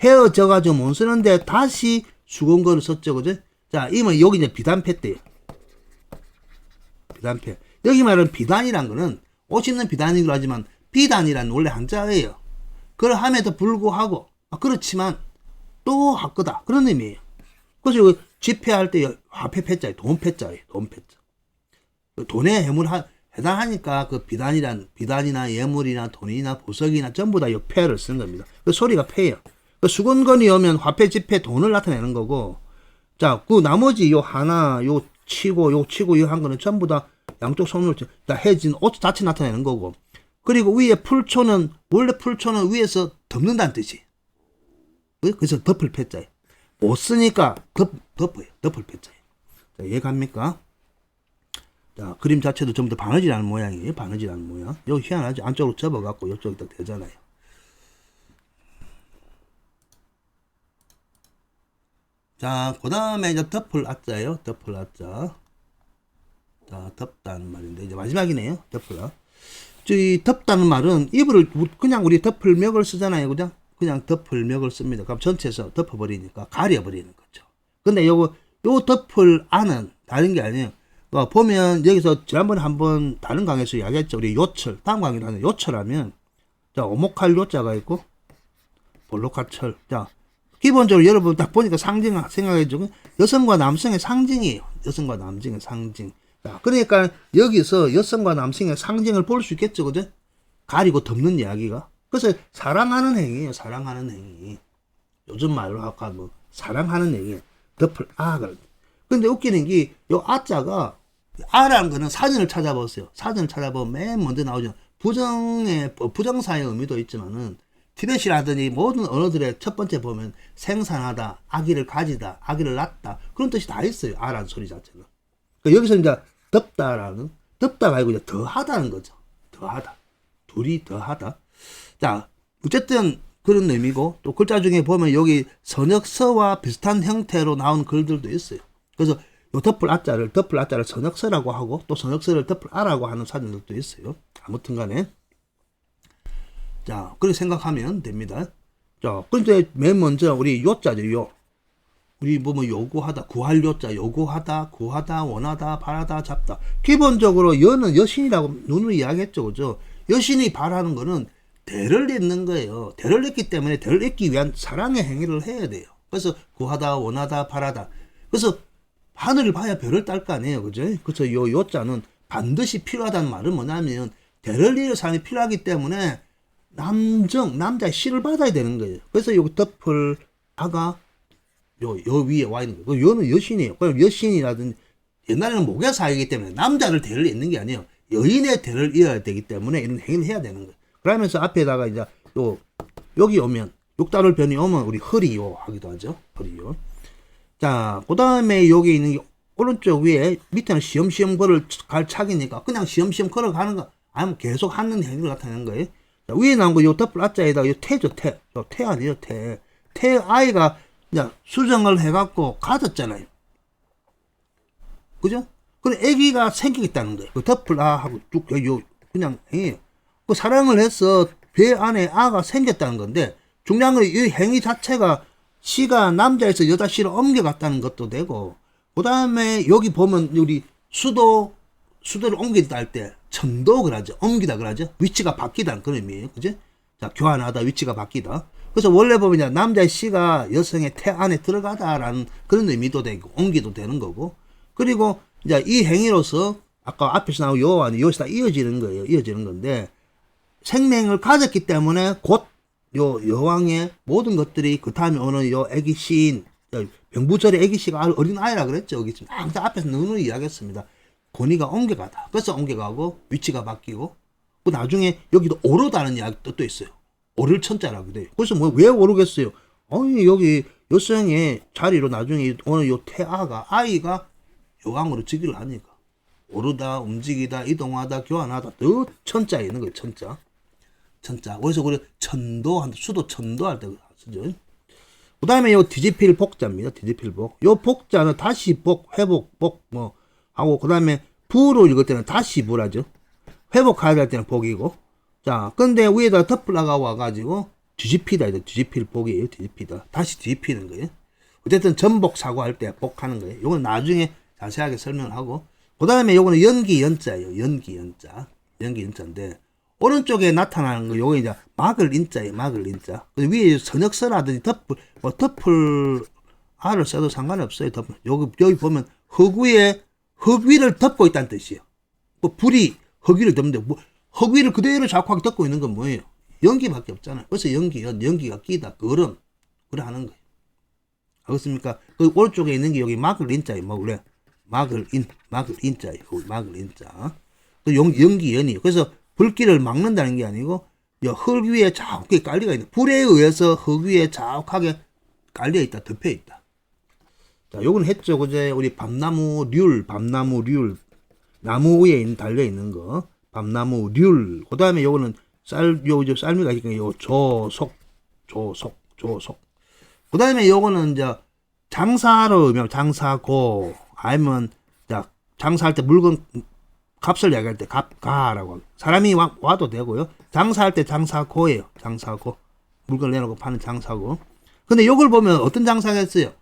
헤어져가지고 못 쓰는데 다시 수건건을 썼죠. 그죠? 자, 이면 여기 이제 비단패 때요. 비단패. 여기 말하는 비단이란 거는 옷 입는 비단이기도 하지만 비단이란 원래 한자예요. 그럼에도 불구하고 그렇지만 또 학거다 그런 의미예요. 그래서 지폐할 때 화폐 패자예요. 돈 패자예요. 돈 패자. 돈에 해당하니까 그 비단이나 예물이나 돈이나 보석이나 전부 다 이 패를 쓰는 겁니다. 그 소리가 패예요. 수건건이 오면 화폐, 지폐, 돈을 나타내는 거고, 자, 그 나머지 요 하나, 요 치고, 요 한 거는 전부 다 양쪽 손으로 다 해진 옷 자체 나타내는 거고, 그리고 위에 풀초는, 원래 풀초는 위에서 덮는다는 뜻이. 그래서 덮을 패자예요. 못 쓰니까 덮어요. 덮을 패자예요. 자, 이해갑니까? 자, 그림 자체도 전부 다 바느질하는 모양이에요. 바느질하는 모양. 여기 희한하죠? 안쪽으로 접어갖고 이쪽에 딱 되잖아요. 자, 그 다음에 이제 덮을 아자예요. 덮을 아자. 자, 덮다는 말인데, 이제 마지막이네요. 덮을 아. 이 덮다는 말은 이불을 그냥 우리 덮을멱을 쓰잖아요. 그냥 덮을멱을 씁니다. 그럼 전체에서 덮어버리니까 가려버리는 거죠. 근데 요 덮을 안은 다른 게 아니에요. 보면 여기서 지난번에 한번 다른 강의에서 이야기했죠. 우리 요철, 다음 강의로 하는 요철하면, 자, 오목할 요자가 있고, 볼록할 철. 자, 기본적으로 여러분 딱 보니까 상징 생각해주고, 여성과 남성의 상징이에요. 여성과 남성의 상징. 자, 그러니까 여기서 여성과 남성의 상징을 볼 수 있겠죠. 그죠? 가리고 덮는 이야기가. 그래서 사랑하는 행위예요. 사랑하는 행위. 요즘 말로 아까 뭐, 사랑하는 행위. 덮을 아가. 근데 웃기는 게, 요 아자가, 아라는 거는 사전을 찾아보세요. 사전을 찾아보면 맨 먼저 나오죠. 부정사의 의미도 있지만은, 티벳이라든지 모든 언어들의 첫 번째 보면 생산하다, 아기를 가지다, 아기를 낳다, 그런 뜻이 다 있어요. 아라는 소리 자체가. 그러니까 여기서 이제 덮다가 아니고 이제 더하다는 거죠. 더하다. 둘이 더하다. 자, 어쨌든 그런 의미고, 또 글자 중에 보면 여기 선역서와 비슷한 형태로 나온 글들도 있어요. 그래서 요 덮을 아자를 선역서라고 하고, 또 선역서를 덮을 아라고 하는 사전들도 있어요. 아무튼 간에. 자, 그렇게 생각하면 됩니다. 자, 근데 맨 먼저 우리 요자죠, 요. 우리 뭐 요구하다, 구할 요자, 요구하다, 구하다, 원하다, 바라다, 잡다. 기본적으로 여는 여신이라고 눈으로 이야기했죠, 그죠? 여신이 바라는 거는 대를 잇는 거예요. 대를 잇기 때문에 대를 잇기 위한 사랑의 행위를 해야 돼요. 그래서 구하다, 원하다, 바라다. 그래서 하늘을 봐야 별을 딸 거 아니에요, 그죠? 그래서 요 요자는 반드시 필요하다는 말은 뭐냐면 대를 이을 사람이 필요하기 때문에 남자의 씨를 받아야 되는 거예요. 그래서 요 덮을 아가 요 위에 와 있는 거예요. 요는 여신이에요. 그럼 여신이라든지 옛날에는 목야사이기 때문에 남자를 대를 잇는 게 아니에요. 여인의 대를 이어야 되기 때문에 이런 행위를 해야 되는 거예요. 그러면서 앞에다가 이제 여기 오면 육다를 변이 오면 우리 허리요 하기도 하죠. 허리요. 자, 그 다음에 여기 있는 오른쪽 위에 밑에는 시험시험 갈 차기니까 그냥 시험시험 걸어가는 거 아니면 계속 하는 행위를 나타내는 거예요. 자, 위에 나온 거 요 덮을 아자에다가 요 태죠, 태. 태 아니에요, 태. 태 아이가 이제 수정을 해갖고 가졌잖아요. 그죠? 그래, 애기가 생기겠다는 거예요. 그 덮을 아 하고 쭉, 그냥 행위예요. 그 사랑을 해서 배 안에 아가 생겼다는 건데, 중요한 건 이 행위 자체가 씨가 남자에서 여자 씨로 옮겨갔다는 것도 되고, 그 다음에 여기 보면 우리 수도를 옮기다 할 때 천도 그러죠. 옮기다 그러죠. 위치가 바뀌다는 그런 의미예요. 그죠? 자, 교환하다, 위치가 바뀌다. 그래서 원래 보면 남자의 씨가 여성의 태 안에 들어가다라는 그런 의미도 되고, 옮기도 되는 거고, 그리고 이제 이 행위로서 아까 앞에서 나온 여호와는 여기서 다 이어지는 거예요. 이어지는 건데, 생명을 가졌기 때문에 곧 요 여왕의 모든 것들이 그 다음에 오는 요 애기 씨인 병부절의 애기 씨가 어린 아이라 그랬죠. 여기 지금 항상 앞에서 누누이 이야기했습니다. 권위가 옮겨가다. 그래서 옮겨가고 위치가 바뀌고, 그 나중에 여기도 오르다는 이야기 뜻도 있어요. 오를 천자라고 돼요. 그래서 뭐 왜 오르겠어요? 아니 여기 여성의 자리로 나중에 오는 요 태아가 아이가 여왕으로 즉위를 하니까 오르다, 움직이다, 이동하다, 교환하다, 더 천자에 있는 거예요. 천자. 그래서 우리 천도한다, 수도 천도할 때 쓰죠. 그 다음에 요 뒤집힐 복자입니다. 뒤집힐 복. 요 복자는 다시 복, 회복, 복, 뭐, 하고, 그 다음에 부로 읽을 때는 다시 부라죠. 회복해야 될 때는 복이고. 자, 근데 위에다 덮으라가 와가지고, 뒤집히다, 뒤집힐 복이에요. 뒤집히다. 다시 뒤집히는 거예요. 어쨌든 전복 사고할 때 복하는 거예요. 요건 나중에 자세하게 설명을 하고. 그 다음에 요거는 연기 연자예요. 연기 연자인데, 오른쪽에 나타나는 거, 요거 이제 막을 인자예요. 막을 인자. 위에 선역서라든지 덮을 알을 써도 상관없어요. 여기 보면 흙위를 덮고 있다는 뜻이에요. 뭐 불이 흙위를 덮는데 뭐 흙위를 그대로 자꾸하게 덮고 있는 건 뭐예요? 연기밖에 없잖아요. 그래서 연기가 끼다. 그 얼음. 그래 하는 거예요. 알겠습니까? 그 오른쪽에 있는 게 여기 막을 인자예요. 뭐 그래? 막을 인자예요. 막을 인자. 그 연기 연이. 그래서 불길을 막는다는 게 아니고 흙 위에 자욱하게 깔려가 있는. 불에 의해서 흙 위에 자욱하게 깔려 있다. 덮여 있다. 자, 요건 했죠. 그제 우리 밤나무 률. 나무 위에 달려 있는 거. 밤나무 률. 그 다음에 요거는 쌀미가 있으니까 요 조속. 그 다음에 요거는 이제 장사로 의미하면 장사고, 아니면 장사할 때 물건 값을 이야기할 때 값가라고. 사람이 와도 되고요. 장사할 때 장사고예요. 장사고. 물건 내놓고 파는 장사고. 근데 요걸 보면 어떤 장사겠어요?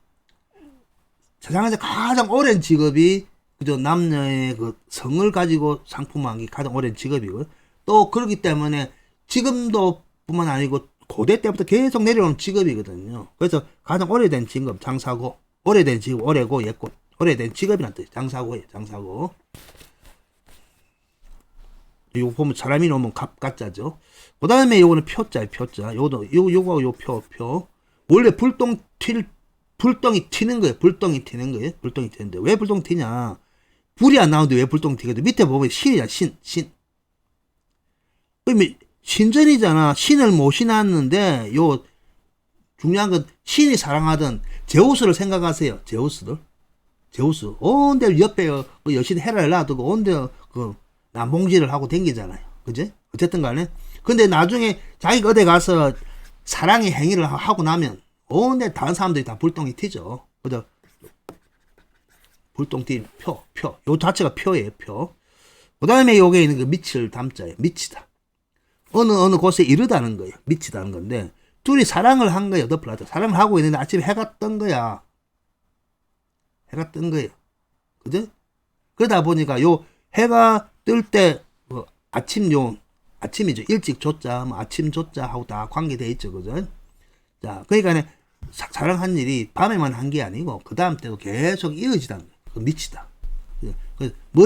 세상에서 가장 오랜 직업이 그저 남녀의 그 성을 가지고 상품화한 게 가장 오랜 직업이고요. 또 그렇기 때문에 지금도 뿐만 아니고 고대 때부터 계속 내려오는 직업이거든요. 그래서 가장 오래된 직업 장사고, 오래된 직업 오래고 옛고, 오래된 직업이란 뜻. 장사고예요. 장사고. 이거 보면 사람이 놓으면 갑자죠. 그 다음에 요거는 표자예요. 표자. 요거하고 요 표. 원래 불똥이 튀는 거예요. 불똥이 튀는데 왜 불똥 튀냐? 불이 안 나오는데 왜 불똥 튀거든? 밑에 보면 신이야. 신. 그러면 신전이잖아. 신을 모시놨는데 요 중요한 건 신이 사랑하던 제우스를 생각하세요. 제우스 온데 옆에 여신 헤라를 놔두고 온데 그 남봉질을 하고 댕기잖아요. 그제? 어쨌든 간에. 근데 나중에 자기가 어디 가서 사랑의 행위를 하고 나면 온데 다른 사람들이 다 불똥이 튀죠. 그죠? 불똥 튀 표. 요 자체가 표예요. 표. 그 다음에 요게 있는 그 밑을 담자예요. 밑이다. 어느 곳에 이르다는 거예요. 미치다는 건데, 둘이 사랑을 한 거예요. 더플라자. 사랑을 하고 있는데 아침에 해가 뜬 거야. 그죠? 그러다 보니까 요 해가 뜰 때, 아침이죠. 일찍 조자, 아침 조자 하고 다 관계되어 있죠. 그죠? 자, 그러니까 사랑한 일이 밤에만 한 게 아니고, 그 다음 때도 계속 이어지다는 거예요. 그 미치다.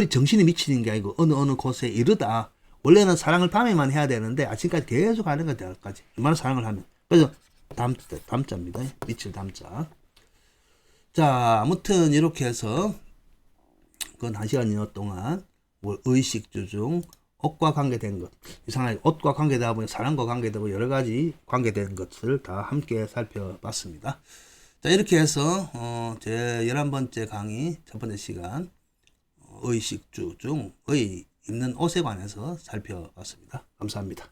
정신이 미치는 게 아니고, 어느 곳에 이르다. 원래는 사랑을 밤에만 해야 되는데 아침까지 계속 하는 거야. 대학까지 얼마나 사랑을 하면. 그래서 담자입니다. 밑을 담자. 자, 아무튼 이렇게 해서 그건 1시간 동안 의식주 중 옷과 관계된 것, 이상하게 옷과 관계되다 보니 사랑과 관계되고 여러 가지 관계된 것을 다 함께 살펴봤습니다. 자, 이렇게 해서 제 11번째 강의 첫 번째 시간 의식주 중 의 입는 옷에 관해서 살펴봤습니다. 감사합니다.